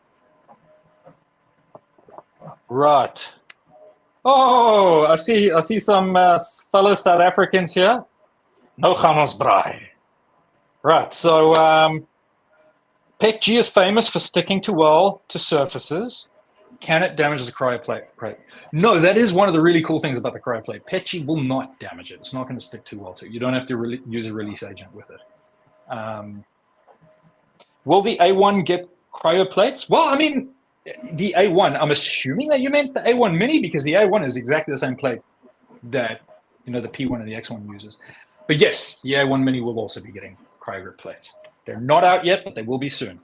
Right. Oh, I see some fellow South Africans here. No gaan ons braai. Right, so PETG is famous for sticking too well to surfaces. Can it damage the cryoplate? Right. No, that is one of the really cool things about the cryoplate. PETG will not damage it. It's not going to stick too well to it. You don't have to use a release agent with it. Will the A1 get cryoplates? Well, I mean, the A1, I'm assuming that you meant the A1 Mini, because the A1 is exactly the same plate that the P1 and the X1 uses. But yes, the A1 Mini will also be getting CryoGrip plates. They're not out yet, but they will be soon.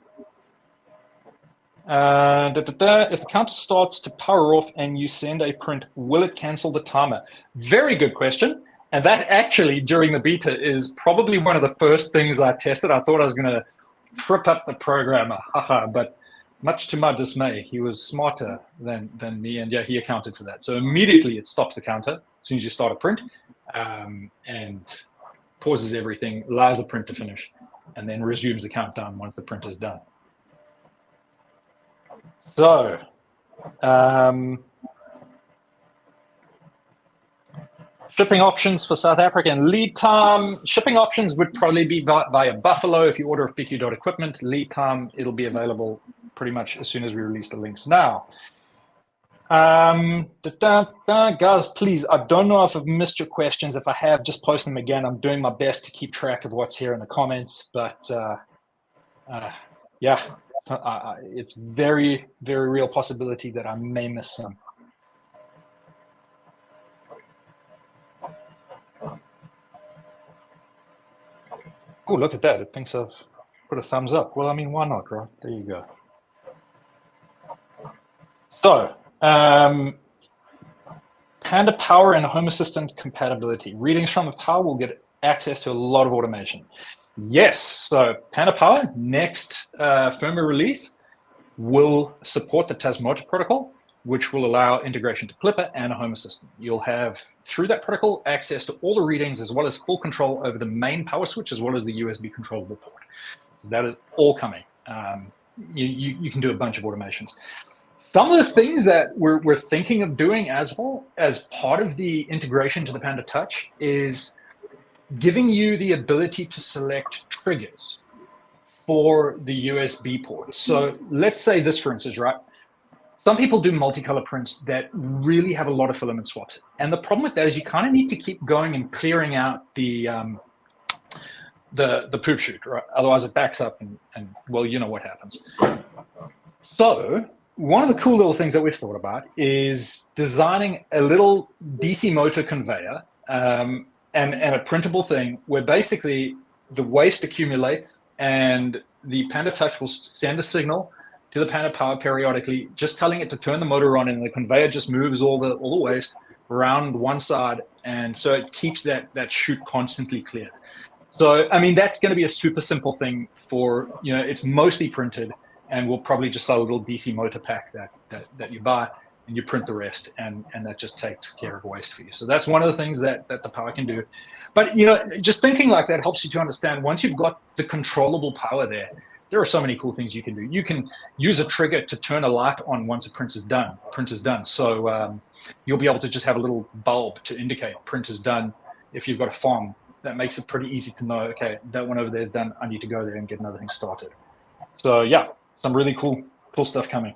If the counter starts to power off and you send a print, will it cancel the timer? Very good question. And that actually, during the beta, is probably one of the first things I tested. I thought I was going to trip up the programmer, but much to my dismay, he was smarter than me, and yeah, he accounted for that. So immediately it stops the counter as soon as you start a print, and pauses everything, allows the print to finish, and then resumes the countdown once the print is done. So, shipping options for South Africa and lead time. Shipping options would probably be via Buffalo if you order off BQ.equipment. Lead time, it'll be available pretty much as soon as we release the links now. Guys, please, I don't know if I've missed your questions. If I have, just post them again. I'm doing my best to keep track of what's here in the comments, but yeah, it's very, very real possibility that I may miss some. Oh, look at that. It thinks I've put a thumbs up. Well, I mean, why not, right? There you go. So, Panda Power and Home Assistant compatibility. Readings from the Power will get access to a lot of automation. Yes, so Panda Power, next firmware release, will support the Tasmota protocol, which will allow integration to Clipper and a Home Assistant. You'll have, through that protocol, access to all the readings as well as full control over the main power switch as well as the USB controllable port. So that is all coming. You can do a bunch of automations. Some of the things that we're thinking of doing as well as part of the integration to the Panda Touch is giving you the ability to select triggers for the USB port. So let's say this, for instance, right? Some people do multicolor prints that really have a lot of filament swaps. And the problem with that is you kind of need to keep going and clearing out the poop chute, right? Otherwise it backs up and well, you know what happens. So one of the cool little things that we've thought about is designing a little DC motor conveyor and a printable thing where basically the waste accumulates and the Panda Touch will send a signal to the Panda Power periodically, just telling it to turn the motor on, and the conveyor just moves all the waste around one side, and so it keeps that chute constantly cleared. So I mean, that's going to be a super simple thing for, it's mostly printed, and we'll probably just sell a little DC motor pack that you buy, and you print the rest, and that just takes care of waste for you. So that's one of the things that the Power can do. But just thinking like that helps you to understand, once you've got the controllable power there are so many cool things you can do. You can use a trigger to turn a light on once a print is done. So you'll be able to just have a little bulb to indicate print is done. If you've got a farm, that makes it pretty easy to know, okay, that one over there is done. I need to go there and get another thing started. So yeah, some really cool stuff coming.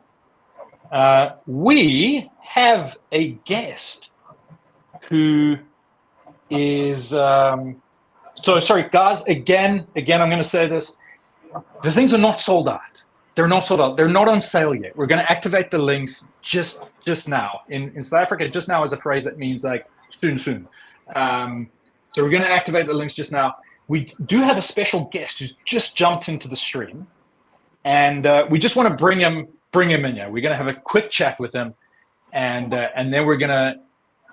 We have a guest who is, so sorry guys, again, I'm going to say this. The things are not sold out. They're not sold out. They're not on sale yet. We're going to activate the links just now. In South Africa, just now is a phrase that means like soon. So we're going to activate the links just now. We do have a special guest who's just jumped into the stream, and we just want to bring him in here. We're going to have a quick chat with him, and then we're going to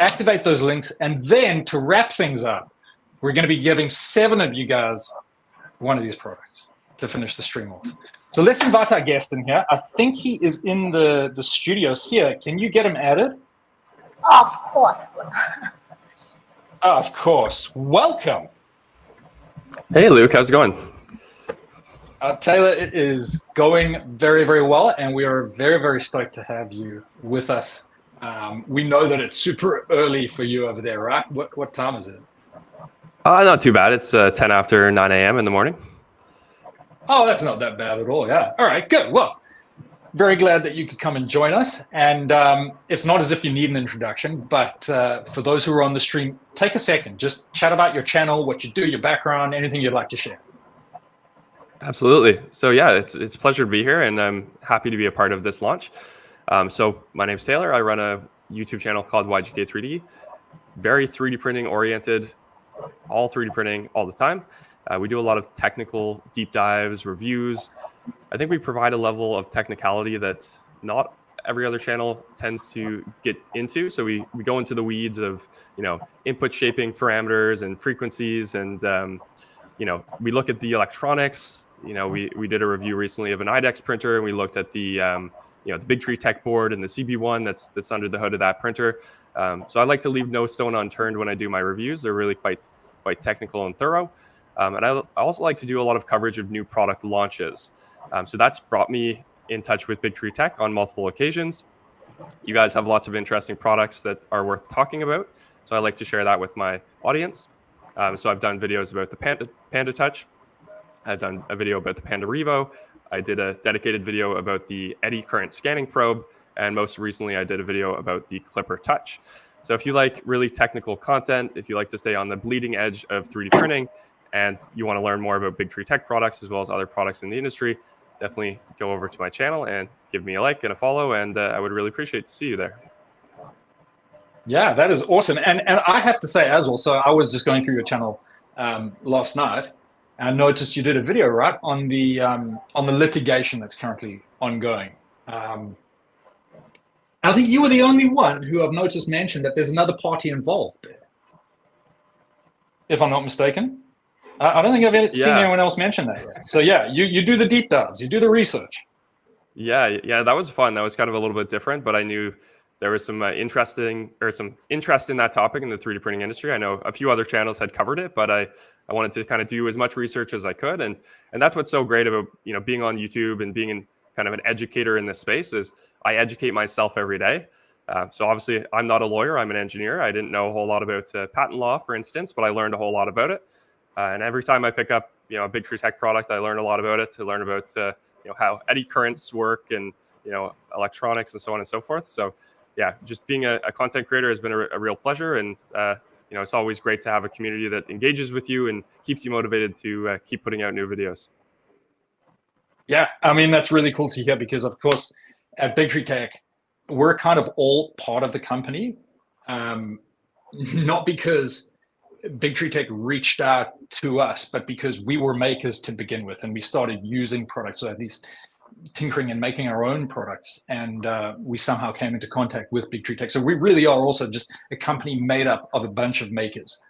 activate those links, and then to wrap things up, we're going to be giving 7 of you guys one of these products to finish the stream off. So let's invite our guest in here. I think he is in the studio. Sia, can you get him added? Of course. Of course. Welcome. Hey, Luke. How's it going? Taylor, it is going very, very well, and we are very, very stoked to have you with us. We know that it's super early for you over there, right? What time is it? Not too bad. It's 10 after 9 a.m. in the morning. Oh, that's not that bad at all. Yeah. All right, good. Well, very glad that you could come and join us. And it's not as if you need an introduction, but for those who are on the stream, take a second, just chat about your channel, what you do, your background, anything you'd like to share. Absolutely. So yeah, it's a pleasure to be here, and I'm happy to be a part of this launch. So my name's Taylor. I run a YouTube channel called YGK3D. Very 3D printing oriented, all 3D printing all the time. We do a lot of technical deep dives, reviews. I think we provide a level of technicality that not every other channel tends to get into. So we go into the weeds of, input shaping parameters and frequencies, and we look at the electronics. We did a review recently of an IDEX printer, and we looked at the the BIGTREETECH board and the CB1 that's under the hood of that printer. So I like to leave no stone unturned when I do my reviews. They're really quite technical and thorough. And I also like to do a lot of coverage of new product launches. So that's brought me in touch with BIGTREETECH on multiple occasions. You guys have lots of interesting products that are worth talking about. So I like to share that with my audience. So I've done videos about the Panda Touch. I've done a video about the Panda Revo. I did a dedicated video about the eddy current scanning probe. And most recently, I did a video about the Clipper Touch. So if you like really technical content, if you like to stay on the bleeding edge of 3D printing, and you want to learn more about BIGTREETECH products as well as other products in the industry, definitely go over to my channel and give me a like and a follow. And I would really appreciate to see you there. Yeah, that is awesome. And I have to say as well, so I was just going through your channel last night, and I noticed you did a video, right, on the litigation that's currently ongoing. I think you were the only one who I've noticed mentioned that there's another party involved there, if I'm not mistaken. I don't think I've seen anyone else mention that yet. So yeah, you do the deep dives, you do the research. Yeah, that was fun. That was kind of a little bit different, but I knew there was some interest in that topic in the 3D printing industry. I know a few other channels had covered it, but I wanted to kind of do as much research as I could, and that's what's so great about being on YouTube and being kind of an educator in this space is I educate myself every day. So obviously, I'm not a lawyer. I'm an engineer. I didn't know a whole lot about patent law, for instance, but I learned a whole lot about it. And every time I pick up a BIGTREETECH product, I learn a lot about it, to learn about how eddy currents work and electronics and so on and so forth. So yeah, just being a content creator has been a real pleasure, and it's always great to have a community that engages with you and keeps you motivated to keep putting out new videos. Yeah, I mean, that's really cool to hear, because of course at BIGTREETECH we're kind of all part of the company, not because BIGTREETECH reached out to us, but because we were makers to begin with, and we started using products, or at least tinkering and making our own products, and we somehow came into contact with BIGTREETECH. So we really are also just a company made up of a bunch of makers,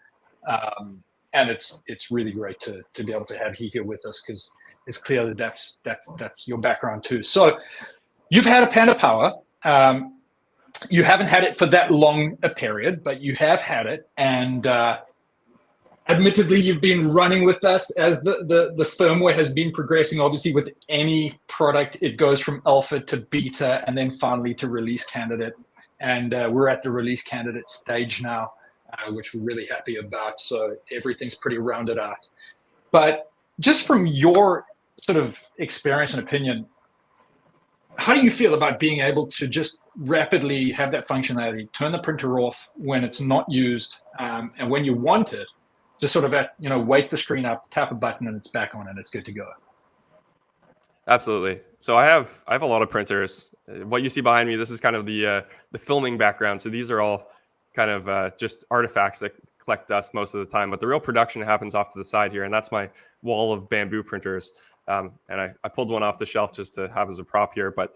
and it's really great to be able to have you here with us, because it's clear that that's your background too. So you've had a Panda Power. You haven't had it for that long a period, but you have had it, and admittedly, you've been running with us as the firmware has been progressing. Obviously, with any product, it goes from alpha to beta and then finally to release candidate. And we're at the release candidate stage now, which we're really happy about. So everything's pretty rounded out. But just from your sort of experience and opinion, how do you feel about being able to just rapidly have that functionality, turn the printer off when it's not used, and when you want it, just sort of wake the screen up, tap a button, and it's back on, and it's good to go? Absolutely. So I have a lot of printers. What you see behind me, this is kind of the filming background. So these are all kind of just artifacts that collect dust most of the time, but the real production happens off to the side here, and that's my wall of bamboo printers. And I pulled one off the shelf just to have as a prop here. But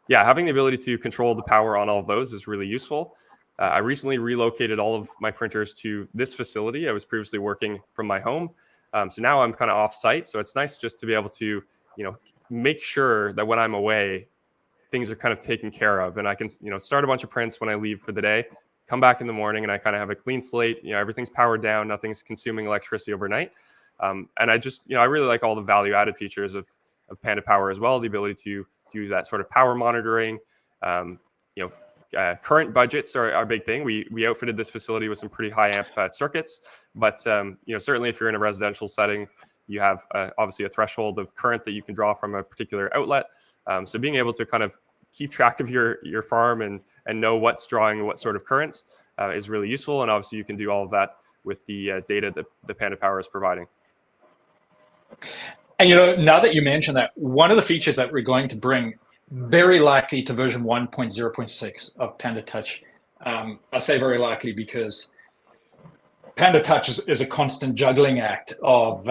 yeah, having the ability to control the power on all of those is really useful. I recently relocated all of my printers to this facility. I was previously working from my home. So now I'm kind of off site. So it's nice just to be able to, make sure that when I'm away, things are kind of taken care of. And I can, start a bunch of prints when I leave for the day, come back in the morning, and I kind of have a clean slate. Everything's powered down. Nothing's consuming electricity overnight. And I just, I really like all the value added features of Panda Power as well. The ability to do that sort of power monitoring. Current budgets are a big thing. We outfitted this facility with some pretty high amp circuits, but certainly if you're in a residential setting, you have obviously a threshold of current that you can draw from a particular outlet. So being able to kind of keep track of your farm and know what's drawing what sort of currents is really useful. And obviously you can do all of that with the data that the Panda Power is providing. And now that you mention that, one of the features that we're going to bring very likely to version 1.0.6 of Panda Touch. I say very likely because Panda Touch is a constant juggling act of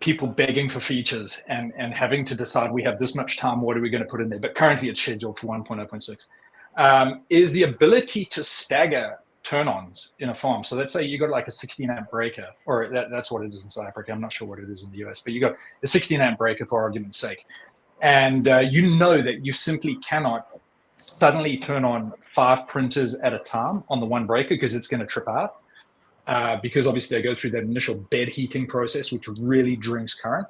people begging for features and having to decide, we have this much time, what are we going to put in there? But currently it's scheduled for 1.0.6. Is the ability to stagger turn-ons in a farm. So let's say you got like a 16 amp breaker, or that's what it is in South Africa. I'm not sure what it is in the US, but you got a 16 amp breaker for argument's sake. And you know that you simply cannot suddenly turn on 5 printers at a time on the one breaker because it's going to trip out. Because obviously they go through that initial bed heating process, which really drinks current.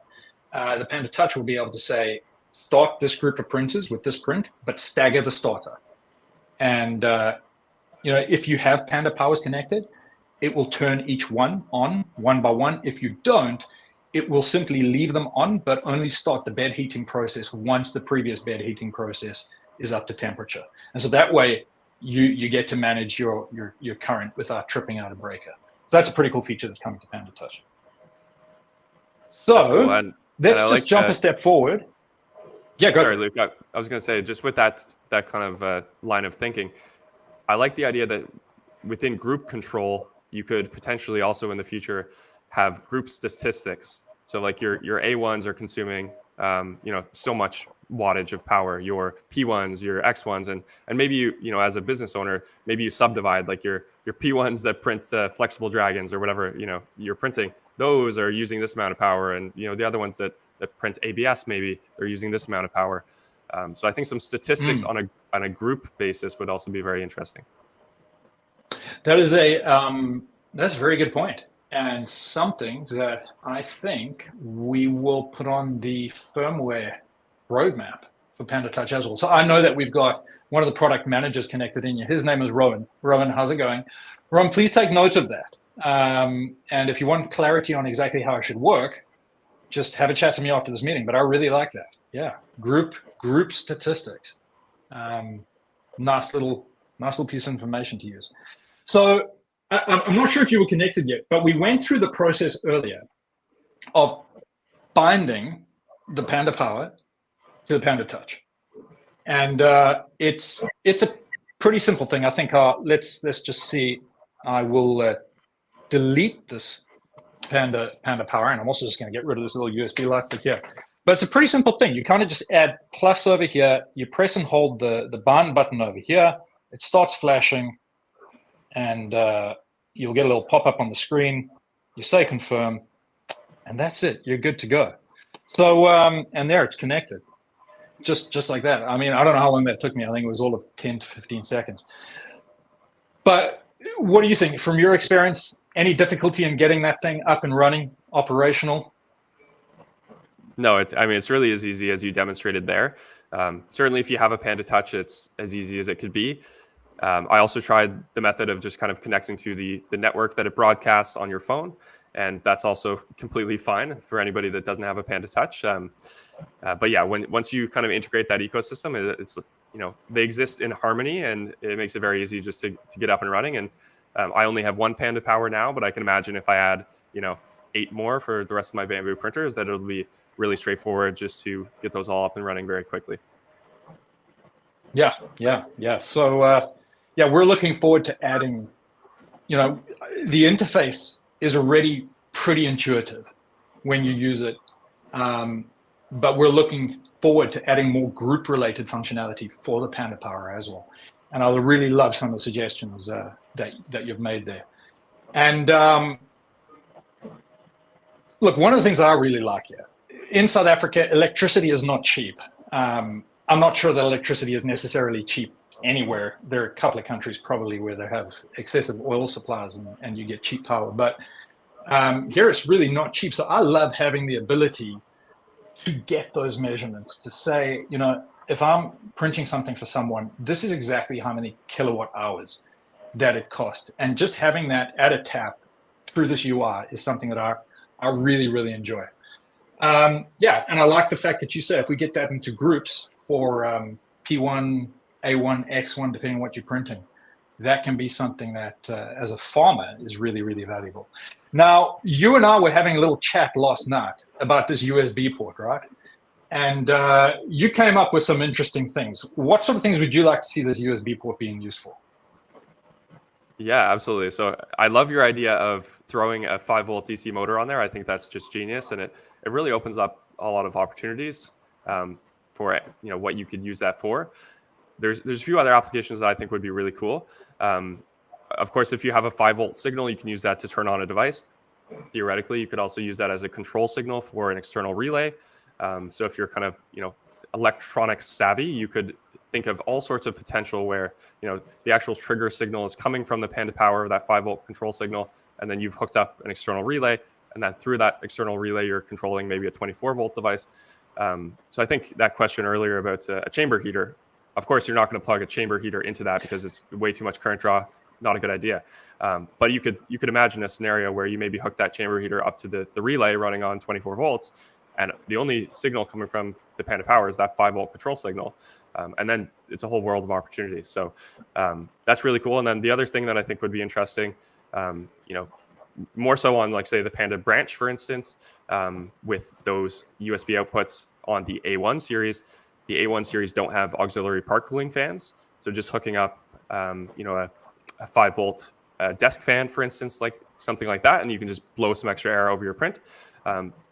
The Panda Touch will be able to say, start this group of printers with this print, but stagger the starter. And if you have Panda Powers connected, it will turn each one on one by one. If you don't, it will simply leave them on, but only start the bed heating process once the previous bed heating process is up to temperature. And so that way you get to manage your current without tripping out a breaker. So that's a pretty cool feature that's coming to Panda Touch. So cool. let's just jump a step forward. Yeah, go. Sorry, Luke. I was going to say, just with that kind of line of thinking, I like the idea that within group control, you could potentially also in the future have group statistics. So like your A1s are consuming, so much wattage of power, your P1s, your X1s, and maybe you as a business owner, maybe you subdivide like your P1s that print flexible dragons or whatever, you're printing, those are using this amount of power. And, the other ones that print ABS, maybe are using this amount of power. So I think some statistics on a group basis would also be very interesting. That's a very good point. And something that I think we will put on the firmware roadmap for Panda Touch as well. So I know that we've got one of the product managers connected in here. His name is Rowan. Rowan, how's it going? Rowan, please take note of that. And if you want clarity on exactly how it should work, just have a chat to me after this meeting. But I really like that. Yeah, group statistics. Nice little piece of information to use. So I'm not sure if you were connected yet, but we went through the process earlier of binding the Panda Power to the Panda Touch, and it's a pretty simple thing. I think let's just see. I will delete this Panda Power, and I'm also just going to get rid of this little USB light stick here. But it's a pretty simple thing. You kind of just add plus over here. You press and hold the bind button over here. It starts flashing. And you'll get a little pop-up on the screen. You say confirm, and that's it. You're good to go. So, and there it's connected, just like that. I mean, I don't know how long that took me. I think it was all of 10 to 15 seconds. But what do you think? From your experience, any difficulty in getting that thing up and running, operational? No, it's really as easy as you demonstrated there. Certainly, if you have a Panda Touch, it's as easy as it could be. I also tried the method of just kind of connecting to the network that it broadcasts on your phone, and that's also completely fine for anybody that doesn't have a Panda Touch. But yeah, once you kind of integrate that ecosystem, it's they exist in harmony, and it makes it very easy just to get up and running. And I only have one Panda Power now, but I can imagine if I add 8 more for the rest of my Bamboo printers, that it'll be really straightforward just to get those all up and running very quickly. Yeah. So. Yeah, we're looking forward to adding, the interface is already pretty intuitive when you use it. But we're looking forward to adding more group-related functionality for the Panda Power as well. And I really love some of the suggestions that you've made there. And look, one of the things I really like here, in South Africa, electricity is not cheap. I'm not sure that electricity is necessarily cheap anywhere. There are a couple of countries probably where they have excessive oil supplies and you get cheap power. But Here it's really not cheap. So I love having the ability to get those measurements, to say, you know, if I'm printing something for someone, this is exactly how many kilowatt hours that it cost. And just having that at a tap through this UI is something that I really, really enjoy. Yeah, and I like the fact that you say if we get that into groups for P1, A1, X1, depending on what you're printing, that can be something that, as a farmer, is really, really valuable. Now, you and I were having a little chat last night about this USB port, right? And you came up with some interesting things. What sort of things would you like to see this USB port being used for? Yeah, absolutely. So I love your idea of throwing a 5-volt DC motor on there. I think that's just genius, and it really opens up a lot of opportunities for what you could use that for. There's a few other applications that I think would be really cool. Of course, if you have a 5-volt signal, you can use that to turn on a device. Theoretically, you could also use that as a control signal for an external relay. So if you're kind of electronics savvy, you could think of all sorts of potential where the actual trigger signal is coming from the Panda Power, that 5-volt control signal, and then you've hooked up an external relay, and then through that external relay, you're controlling maybe a 24-volt device. So I think that question earlier about a chamber heater, of course, you're not going to plug a chamber heater into that because it's way too much current draw. Not a good idea. But you could imagine a scenario where you maybe hook that chamber heater up to the relay running on 24 volts, and the only signal coming from the Panda Power is that 5-volt control signal. And then it's a whole world of opportunity. So that's really cool. And then the other thing that I think would be interesting, more so on, like, say, the Panda Branch, for instance, with those USB outputs on the A1 series. The A1 series don't have auxiliary part cooling fans. So just hooking up, a 5-volt desk fan, for instance, like something like that, and you can just blow some extra air over your print.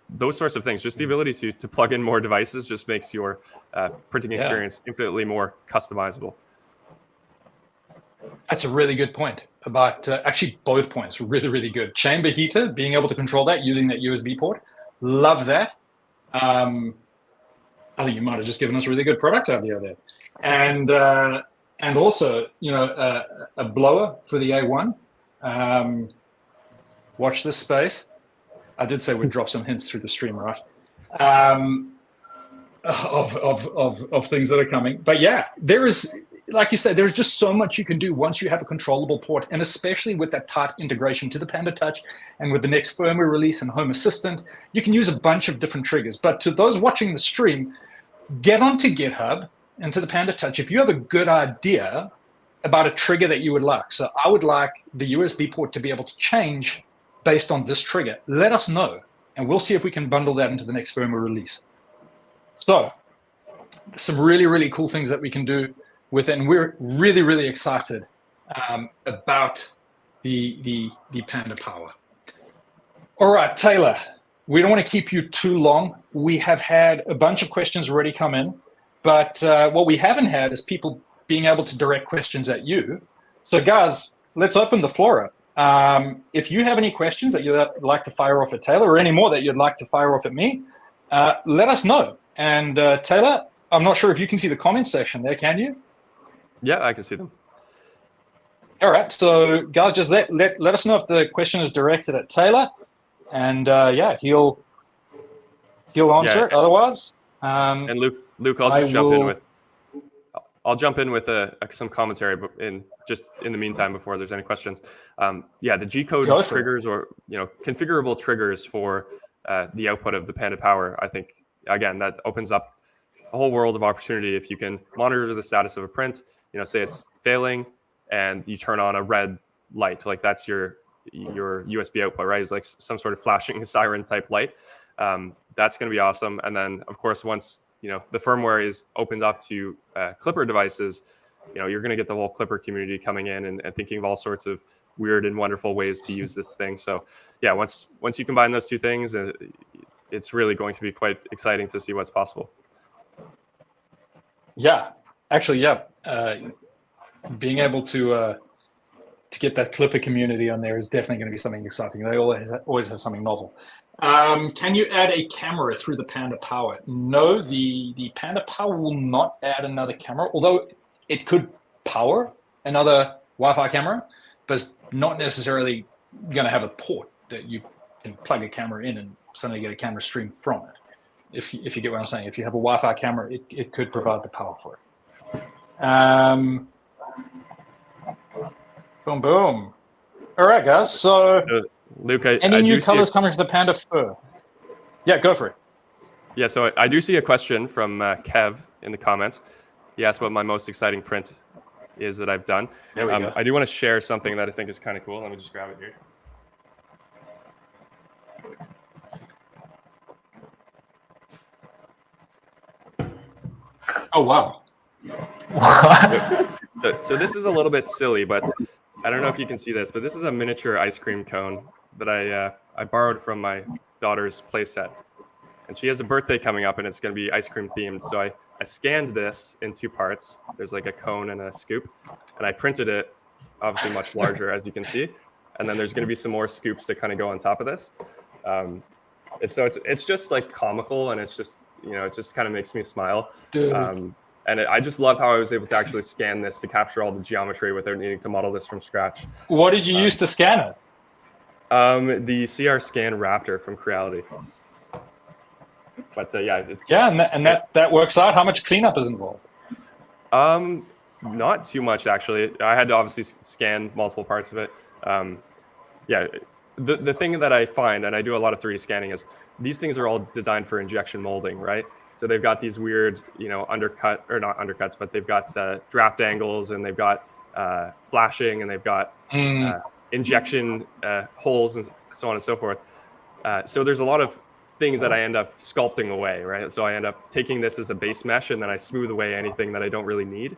Those sorts of things, just the ability to plug in more devices just makes your printing experience infinitely more customizable. That's a really good point about, actually both points were really, really good. Chamber heater, being able to control that using that USB port. Love that. I think you might have just given us a really good product idea there. And also, a blower for the A1. Watch this space. I did say we'd drop some hints through the stream, right? Of things that are coming. But yeah, there is, like you said, there's just so much you can do once you have a controllable port, and especially with that tight integration to the Panda Touch and with the next firmware release and Home Assistant, you can use a bunch of different triggers. But to those watching the stream, get onto GitHub and to the Panda Touch if you have a good idea about a trigger that you would like. So I would like the USB port to be able to change based on this trigger. Let us know, and we'll see if we can bundle that into the next firmware release. So some really, really cool things that we can do with it, and we're really, really excited about the Panda Power. All right, Taylor, we don't want to keep you too long. We have had a bunch of questions already come in, but what we haven't had is people being able to direct questions at you. So guys, let's open the floor up. If you have any questions that you'd like to fire off at Taylor, or any more that you'd like to fire off at me, let us know. And Taylor, I'm not sure if you can see the comments section there, can you? Yeah, I can see them. All right, so guys, just let us know if the question is directed at Taylor, and yeah, he'll answer it. Otherwise, and Luke, I'll jump in with some commentary, but in the meantime, before there's any questions. Yeah, the G-code triggers, or configurable triggers for the output of the Panda Power, I think, again, that opens up a whole world of opportunity. If you can monitor the status of a print, say it's failing, and you turn on a red light, like that's your USB output, right? It's like some sort of flashing siren type light. That's going to be awesome. And then, of course, once the firmware is opened up to Clipper devices, you're going to get the whole Clipper community coming in and thinking of all sorts of weird and wonderful ways to use this thing. So yeah, once you combine those two things, it's really going to be quite exciting to see what's possible. Yeah, actually, yeah. Being able to get that Clipper community on there is definitely going to be something exciting. They always have something novel. Can you add a camera through the Panda Power? No, the Panda Power will not add another camera, although it could power another Wi-Fi camera, but it's not necessarily going to have a port that you can plug a camera in and suddenly get a camera stream from it. If you get what I'm saying, if you have a Wi-Fi camera, it could provide the power for it. Boom, boom. All right, guys. So Luke, any new colors coming to the Panda fur? Yeah, go for it. Yeah, so I do see a question from Kev in the comments. He asked what my most exciting print is that I've done. There we go. I do want to share something that I think is kind of cool. Let me just grab it here. Oh, wow. So this is a little bit silly, but I don't know if you can see this, but this is a miniature ice cream cone that I borrowed from my daughter's play set. And she has a birthday coming up, and it's going to be ice cream themed. So I scanned this in 2 parts. There's like a cone and a scoop. And I printed it, obviously much larger, as you can see. And then there's going to be some more scoops that kind of go on top of this. It's just like comical, and it's just, it just kind of makes me smile. I just love how I was able to actually scan this to capture all the geometry without needing to model this from scratch. What did you use to scan it? The CR Scan Raptor from Creality. But and that works out. How much cleanup is involved? Not too much, actually. I had to obviously scan multiple parts of it. The thing that I find, and I do a lot of 3D scanning, is these things are all designed for injection molding, right? So they've got these weird, undercut, or not undercuts, but they've got draft angles, and they've got flashing, and they've got injection holes, and so on and so forth. So there's a lot of things that I end up sculpting away, right? So I end up taking this as a base mesh, and then I smooth away anything that I don't really need.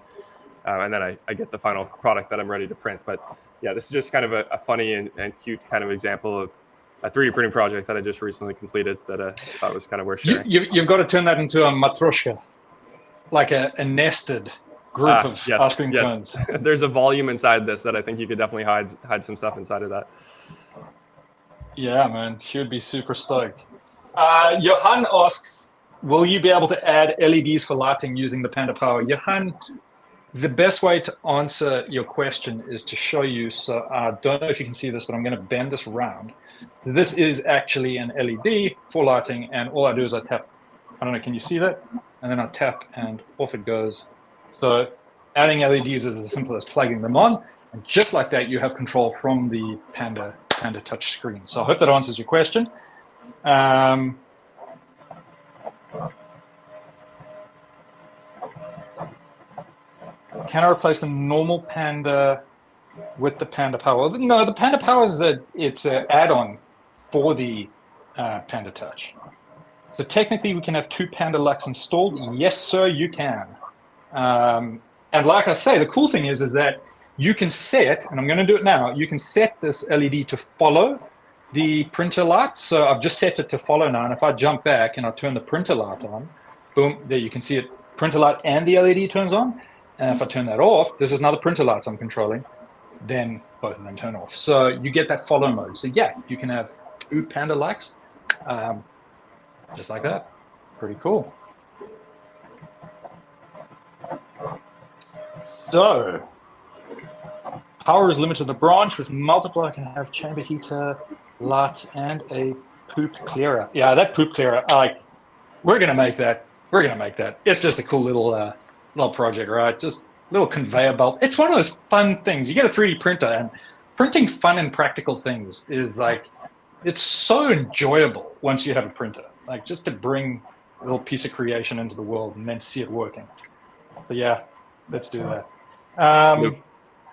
And then I get the final product that I'm ready to print. But yeah, this is just kind of a funny and cute kind of example of a 3D printing project that I just recently completed that I thought was kind of worth sharing. You've got to turn that into a matryoshka, like a nested group of ice cream cones. There's a volume inside this that I think you could definitely hide some stuff inside of that. Yeah, man, she would be super stoked. Johan asks, will you be able to add LEDs for lighting using the Panda Power? Johan, the best way to answer your question is to show you. So I don't know if you can see this, but I'm going to bend this around. This is actually an LED for lighting, and all I do is I tap. I don't know, can you see that? And then I tap, and off it goes. So adding LEDs is as simple as plugging them on, and just like that, you have control from the Panda touch screen. So I hope that answers your question. Can I replace the normal Panda with the Panda Power? No, the Panda Power is it's an add-on for the Panda Touch. So technically, we can have 2 Panda Lux installed. Yes, sir, you can. And like I say, the cool thing is that you can set, and I'm going to do it now, you can set this LED to follow the printer light. So I've just set it to follow now, and if I jump back and I turn the printer light on, boom, there you can see it, printer light and the LED turns on. And if I turn that off, this is another printer light I'm controlling, then both of them turn off. So you get that follow mode. So yeah, you can have 2 Panda lights, just like that. Pretty cool. So power is limited to the branch. With multiple, I can have chamber heater, lights, and a poop clearer. Yeah, that poop clearer, we're gonna make that. We're gonna make that. It's just a cool little project, right? Just little conveyor belt. It's one of those fun things. You get a 3D printer, and printing fun and practical things is it's so enjoyable once you have a printer. Just to bring a little piece of creation into the world and then see it working. So yeah, let's do that.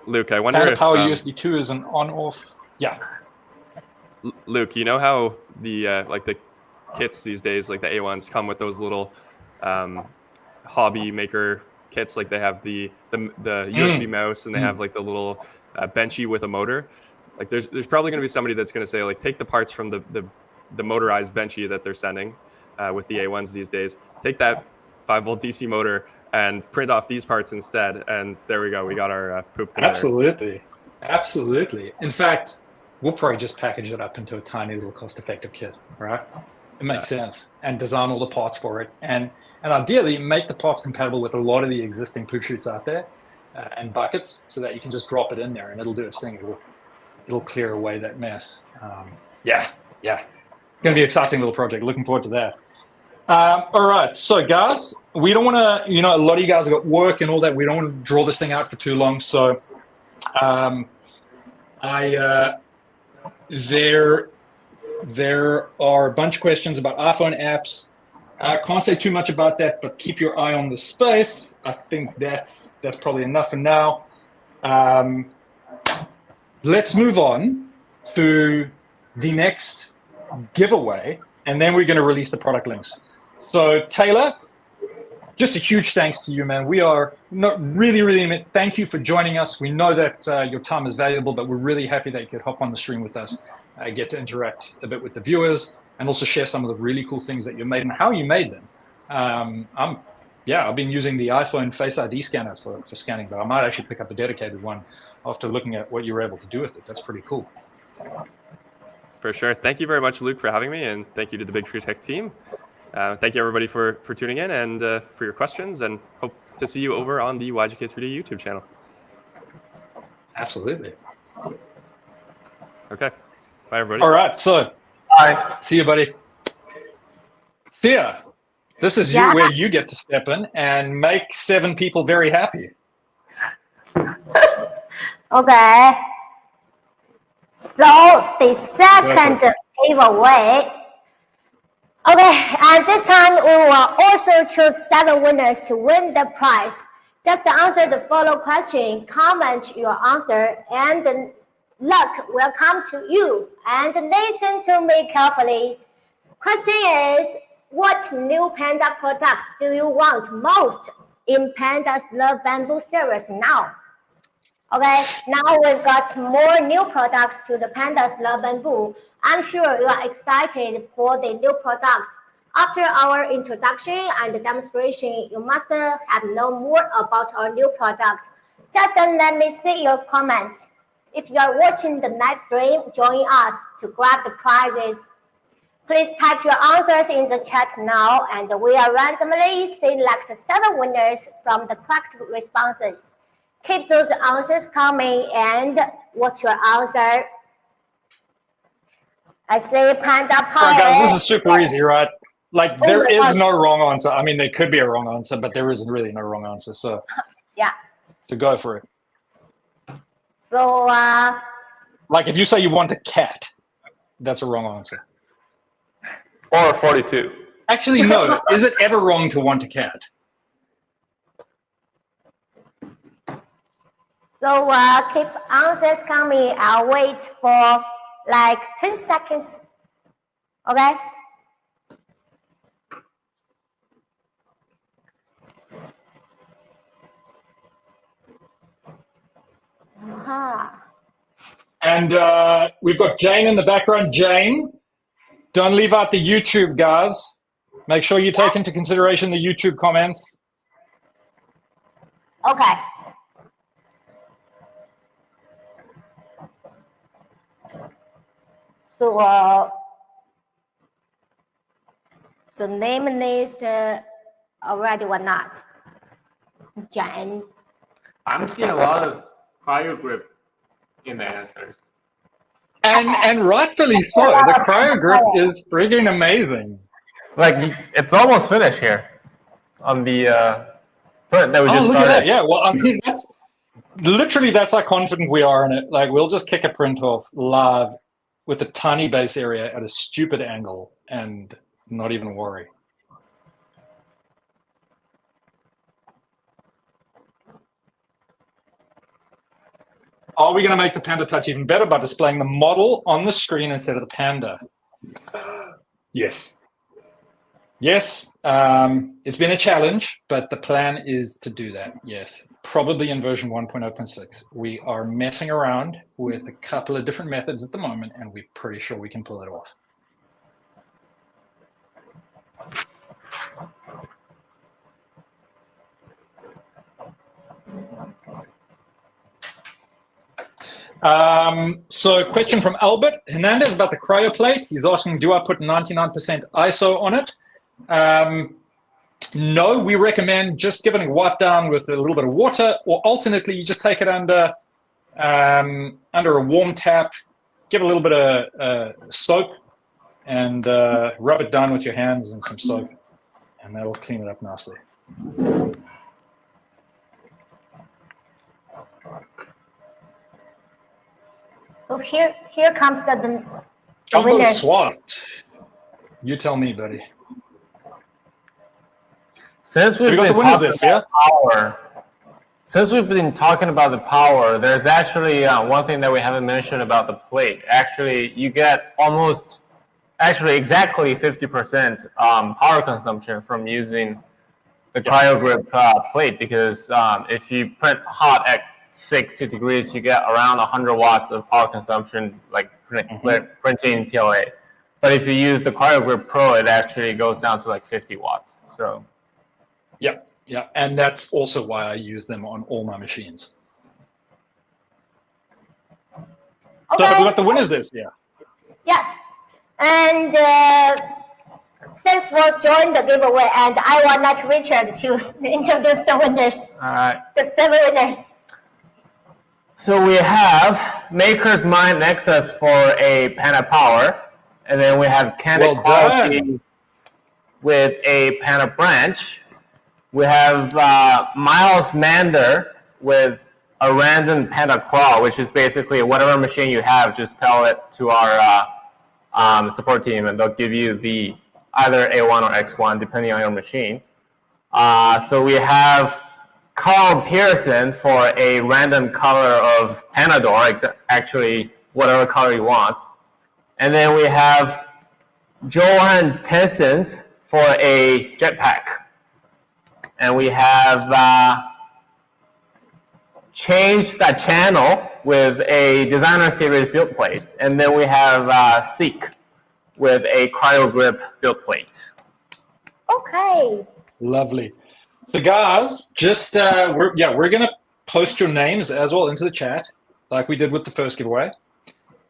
Luke, I wonder Panda if Power USB 2 is an on-off. Yeah. Luke, you know how the the kits these days, like the A1s, come with those little hobby maker kits? Like they have the USB mouse, and they have the little benchy with a motor. There's probably going to be somebody that's going to say, take the parts from the motorized benchy that they're sending with the A1s these days, take that 5-volt DC motor and print off these parts instead, and there we go. We got our poop conveyor. Absolutely. In fact, we'll probably just package it up into a tiny little cost-effective kit, right? It makes sense, and design all the parts for it, and ideally make the parts compatible with a lot of the existing poop chutes out there and buckets, so that you can just drop it in there and it'll do its thing. It'll clear away that mess. Yeah, yeah, going to be an exciting little project. Looking forward to that. All right, so guys, we don't want to, a lot of you guys have got work and all that. We don't want to draw this thing out for too long. So there are a bunch of questions about iPhone apps. I can't say too much about that, but keep your eye on the space. I think that's probably enough for now. Let's move on to the next giveaway, and then we're going to release the product links. So Taylor, just a huge thanks to you, man. We are really thank you for joining us. We know that your time is valuable, but we're really happy that you could hop on the stream with us, get to interact a bit with the viewers, and also share some of the really cool things that you made and how you made them. I've been using the iPhone Face ID scanner for scanning, but I might actually pick up a dedicated one after looking at what you were able to do with it. That's pretty cool. For sure. Thank you very much, Luke, for having me, and thank you to the BIGTREETECH team. Thank you, everybody, for tuning in and for your questions, and hope to see you over on the YGK3D YouTube channel. Absolutely. Okay. Bye, everybody. All right. So, bye. See you, buddy. See ya. This is where you get to step in and make 7 people very happy. Okay. So the second giveaway. Okay, and this time we will also choose 7 winners to win the prize. Just answer the follow question, comment your answer, and luck will come to you. And listen to me carefully. Question is, what new Panda product do you want most in Pandas Love Bamboo series now? Okay, now we've got more new products to the Pandas Love Bamboo. I'm sure you are excited for the new products. After our introduction and demonstration, you must have known more about our new products. Just let me see your comments. If you are watching the live stream, join us to grab the prizes. Please type your answers in the chat now, and we will randomly select 7 winners from the correct responses. Keep those answers coming. And what's your answer? I say Panda Power. Right, guys, this is super easy, right? Like, there is no wrong answer. I mean, there could be a wrong answer, but there isn't really no wrong answer. So, yeah. So go for it. So, like, if you say you want a cat, that's a wrong answer. Or 42. Actually, no. Is it ever wrong to want a cat? So keep answers coming. I'll wait for like 10 seconds. Okay? And we've got Jane in the background. Jane, don't leave out the YouTube, guys. Make sure you take into consideration the YouTube comments. Okay. So the name list already or not? Jane. I'm seeing a lot of CryoGrip in the answers. And rightfully so. The CryoGrip is friggin' amazing. Like, it's almost finished here on the print that we just look started. at that. Yeah, well, I mean, that's how confident we are in it. Like, we'll just kick a print off live with a tiny base area at a stupid angle and not even worry. Are we going to make the Panda Touch even better by displaying the model on the screen instead of the Panda? Yes. Yes, it's been a challenge, but the plan is to do that, yes. Probably in version 1.0.6. We are messing around with a couple of different methods at the moment, and we're pretty sure we can pull it off. So question from Albert Hernandez about the CryoPlate. He's asking, do I put 99% ISO on it? No, we recommend just giving it a wipe down with a little bit of water, or alternately, you just take it under a warm tap, give it a little bit of soap, and rub it down with your hands and some soap, and that'll clean it up nicely. So here comes the Jumbo winner. SWAT. You tell me, buddy. Since we've We got been the winners talking this, yeah? about power, since we've been talking about the power, there's actually one thing that we haven't mentioned about the plate. Actually, you get exactly 50% power consumption from using the CryoGrip plate, because if you print hot at 60 degrees, you get around 100 watts of power consumption, like printing PLA. But if you use the CryoGrip Pro, it actually goes down to like 50 watts. So. Yeah, and that's also why I use them on all my machines. Okay. So have we got the winners this year? Yes, and thanks for joining the giveaway. And I want Richard to introduce the winners. All right. The 7 winners. So we have Maker's Mind Nexus for a Panda Power, and then we have Candid Quality with a Panda Branch. We have Miles Mander with a random Panda Claw, which is basically whatever machine you have, just tell it to our support team, and they'll give you the either A1 or X1, depending on your machine. So we have Carl Pearson for a random color of Panda Door, actually whatever color you want. And then we have Johan Tessens for a Jetpack. And we have changed that channel with a Designer Series build plate. And then we have Seek with a CryoGrip build plate. Okay. Lovely. So guys, just we're gonna post your names as well into the chat, like we did with the first giveaway,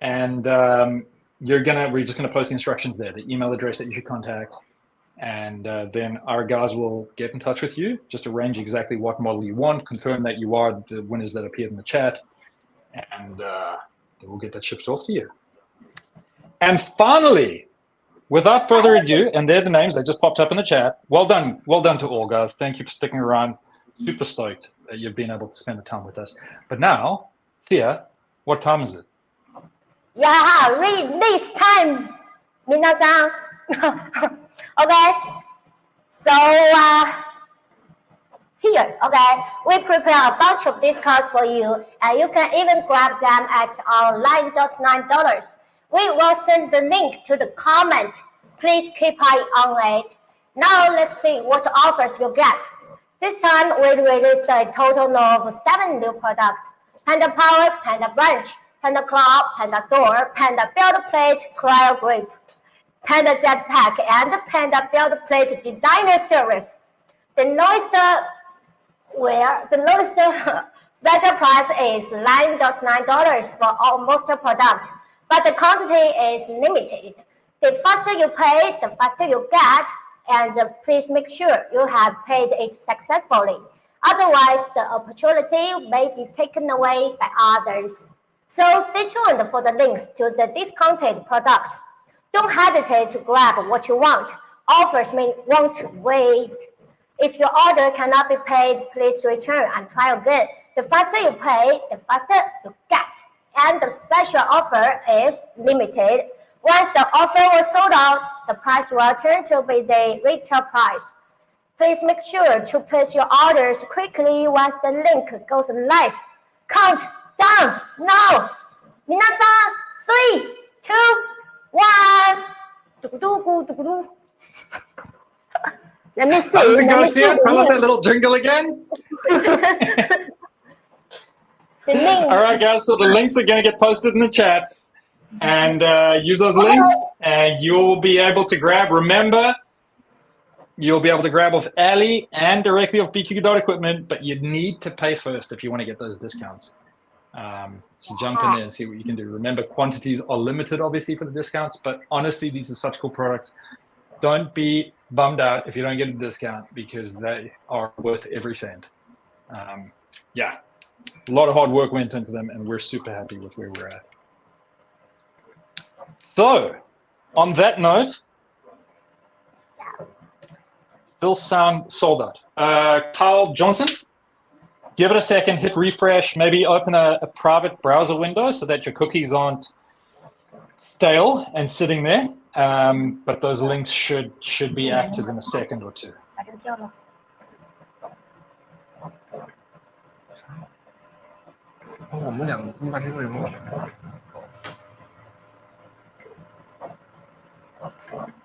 and we're just gonna post the instructions there, the email address that you should contact, and then our guys will get in touch with you, just arrange exactly what model you want, confirm that you are the winners that appeared in the chat, and we'll get that shipped off to you. And finally, without further ado, and they're the names that just popped up in the chat. Well done to all, guys. Thank you for sticking around. Super stoked that you've been able to spend the time with us. But now, Sia, what time is it? Yeah, release time, minasan. Okay. So here, okay, we prepare a bunch of discounts for you, and you can even grab them at our $9.9. We will send the link to the comment. Please keep eye on it. Now let's see what offers you get. This time we released a total of 7 new products: Panda Power, Panda Branch, Panda Claw, Panda Door, Panda BuildPlate CryoGrip, Panda Jetpack, and Panda BuildPlate Designer Series. The lowest special price is $9.9 for almost a product, but the quantity is limited. The faster you pay, the faster you get, and please make sure you have paid it successfully. Otherwise, the opportunity may be taken away by others. So stay tuned for the links to the discounted products. Don't hesitate to grab what you want. Offers won't wait. If your order cannot be paid, please return and try again. The faster you pay, the faster you get. And the special offer is limited. Once the offer was sold out, the price will turn to be the retail price. Please make sure to place your orders quickly once the link goes live. Count down now. Minasan, 3, 2, 1. Let me see. How does it go, Sia? Tell us that little jingle again. All right, guys, so the links are going to get posted in the chats, and use those links, and you'll be able to grab. Remember, you'll be able to grab off Ali and directly off BQ Equipment, but you need to pay first if you want to get those discounts. So jump in there and see what you can do. Remember, quantities are limited, obviously, for the discounts, but honestly, these are such cool products. Don't be bummed out if you don't get a discount, because they are worth every cent. Yeah. A lot of hard work went into them, and we're super happy with where we're at. So, On that note, still sound sold out. Kyle Johnson, give it a second, hit refresh, maybe open a private browser window so that your cookies aren't stale and sitting there. But those links should be active in a second or two.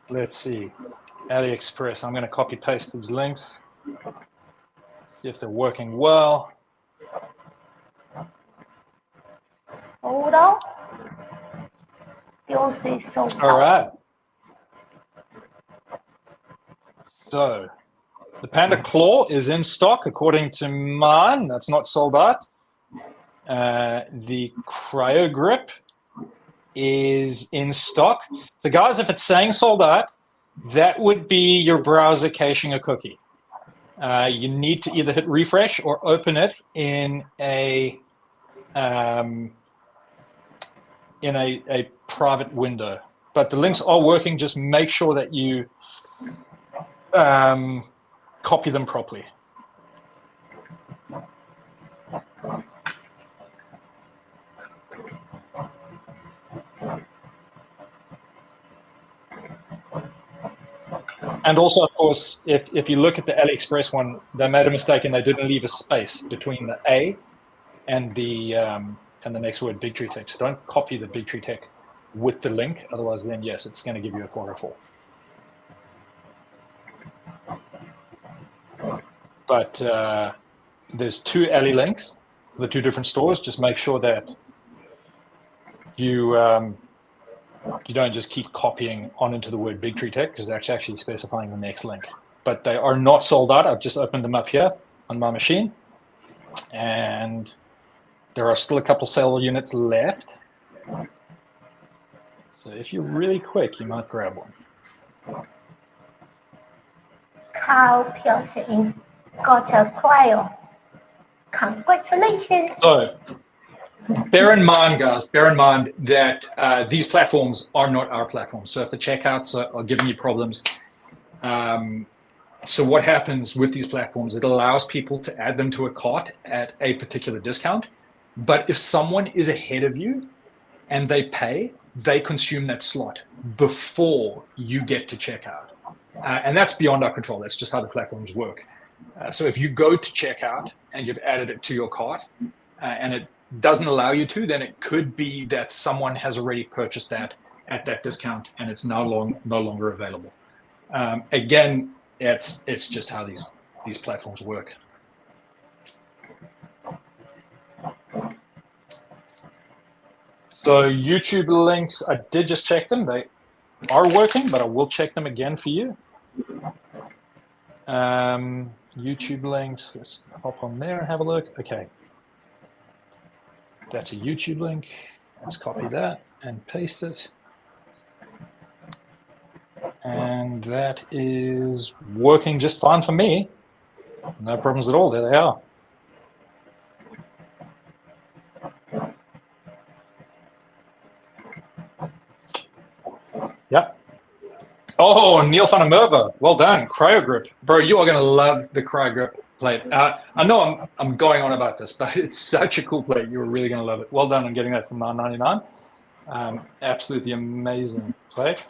Let's see. AliExpress. I'm going to copy paste these links. See if they're working well. Hold on. Still say sold out. All right. So the Panda Claw is in stock according to mine. That's not sold out. The CryoGrip is in stock. So guys, if it's saying sold out, that would be your browser caching a cookie. You need to either hit refresh or open it in a private window. But the links are working. Just make sure that you copy them properly. And also, of course, if you look at the AliExpress one, they made a mistake and they didn't leave a space between the A and the next word, BIGTREETECH. So don't copy the BIGTREETECH with the link. Otherwise, then, yes, it's going to give you a 404. But there's 2 Ali links for the 2 different stores. Just make sure that you don't just keep copying on into the word BIGTREETECH, because they're actually specifying the next link. But they are not sold out. I've just opened them up here on my machine. And there are still a couple sale units left. So if you're really quick, you might grab one. Carl Pearson got a cryo. Congratulations. So bear in mind, guys, that these platforms are not our platforms. So if the checkouts are giving you problems, so what happens with these platforms, it allows people to add them to a cart at a particular discount. But if someone is ahead of you and they pay, they consume that slot before you get to checkout. And that's beyond our control. That's just how the platforms work. So if you go to checkout and you've added it to your cart and it doesn't allow you to, then it could be that someone has already purchased that at that discount and it's no longer available. Again, it's just how these platforms work. So YouTube links, I did just check them. They are working, but I will check them again for you. YouTube links, let's hop on there and have a look. Okay. That's a YouTube link. Let's copy that and paste it. And that is working just fine for me. No problems at all. There they are. Yep. Oh, Neil van der Merwe. Well done. CryoGrip. Bro, you are going to love the CryoGrip plate. I know I'm going on about this, but it's such a cool plate. You're really going to love it. Well done on getting that from $9.99. Absolutely amazing plate.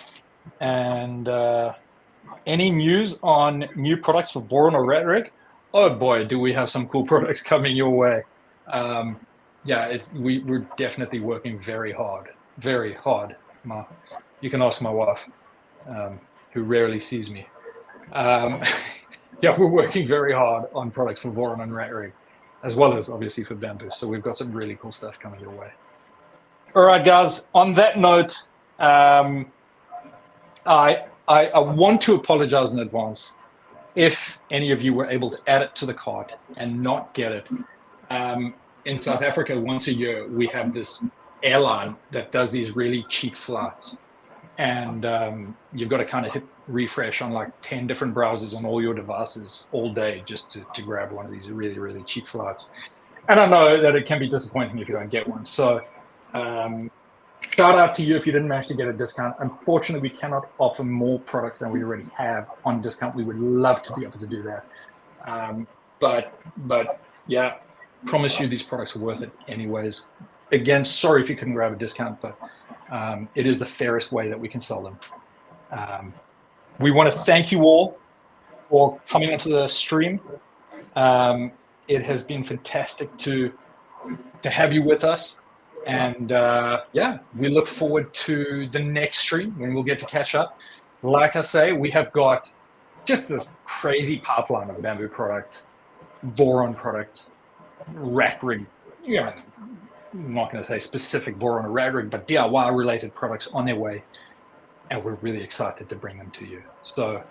And any news on new products for Voron or Ratrig? Oh boy, do we have some cool products coming your way. Yeah, we're definitely working very hard. You can ask my wife, who rarely sees me. Yeah, we're working very hard on products for Voron and Ratrig, as well as obviously for Bamboo. So we've got some really cool stuff coming your way. All right, guys, on that note, I want to apologize in advance if any of you were able to add it to the cart and not get it. In South Africa, once a year, we have this airline that does these really cheap flights. And you've got to kind of hit refresh on like 10 different browsers on all your devices all day just to grab one of these really, really cheap flights. And I know that it can be disappointing if you don't get one. So shout out to you if you didn't manage to get a discount. Unfortunately, we cannot offer more products than we already have on discount. We would love to be able to do that. But yeah, promise you these products are worth it anyways. Again, sorry if you couldn't grab a discount, but it is the fairest way that we can sell them. We want to thank you all for coming onto the stream. It has been fantastic to have you with us. And yeah, we look forward to the next stream when we'll get to catch up. Like I say, we have got just this crazy pipeline of bamboo products, boron products, rack rig, I'm not going to say specific boron or rack rig, but DIY related products on their way. And we're really excited to bring them to you. So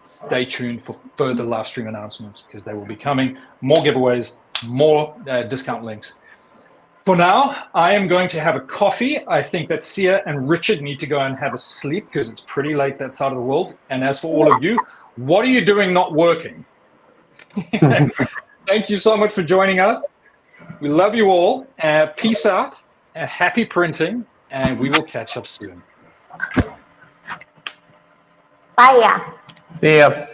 stay tuned for further live stream announcements because they will be coming. More giveaways, more discount links. For now, I am going to have a coffee. I think that Sia and Richard need to go and have a sleep because it's pretty late that side of the world. And as for all of you, what are you doing not working? Thank you so much for joining us. We love you all. Peace out. Happy printing. And we will catch up soon. Bye. See ya.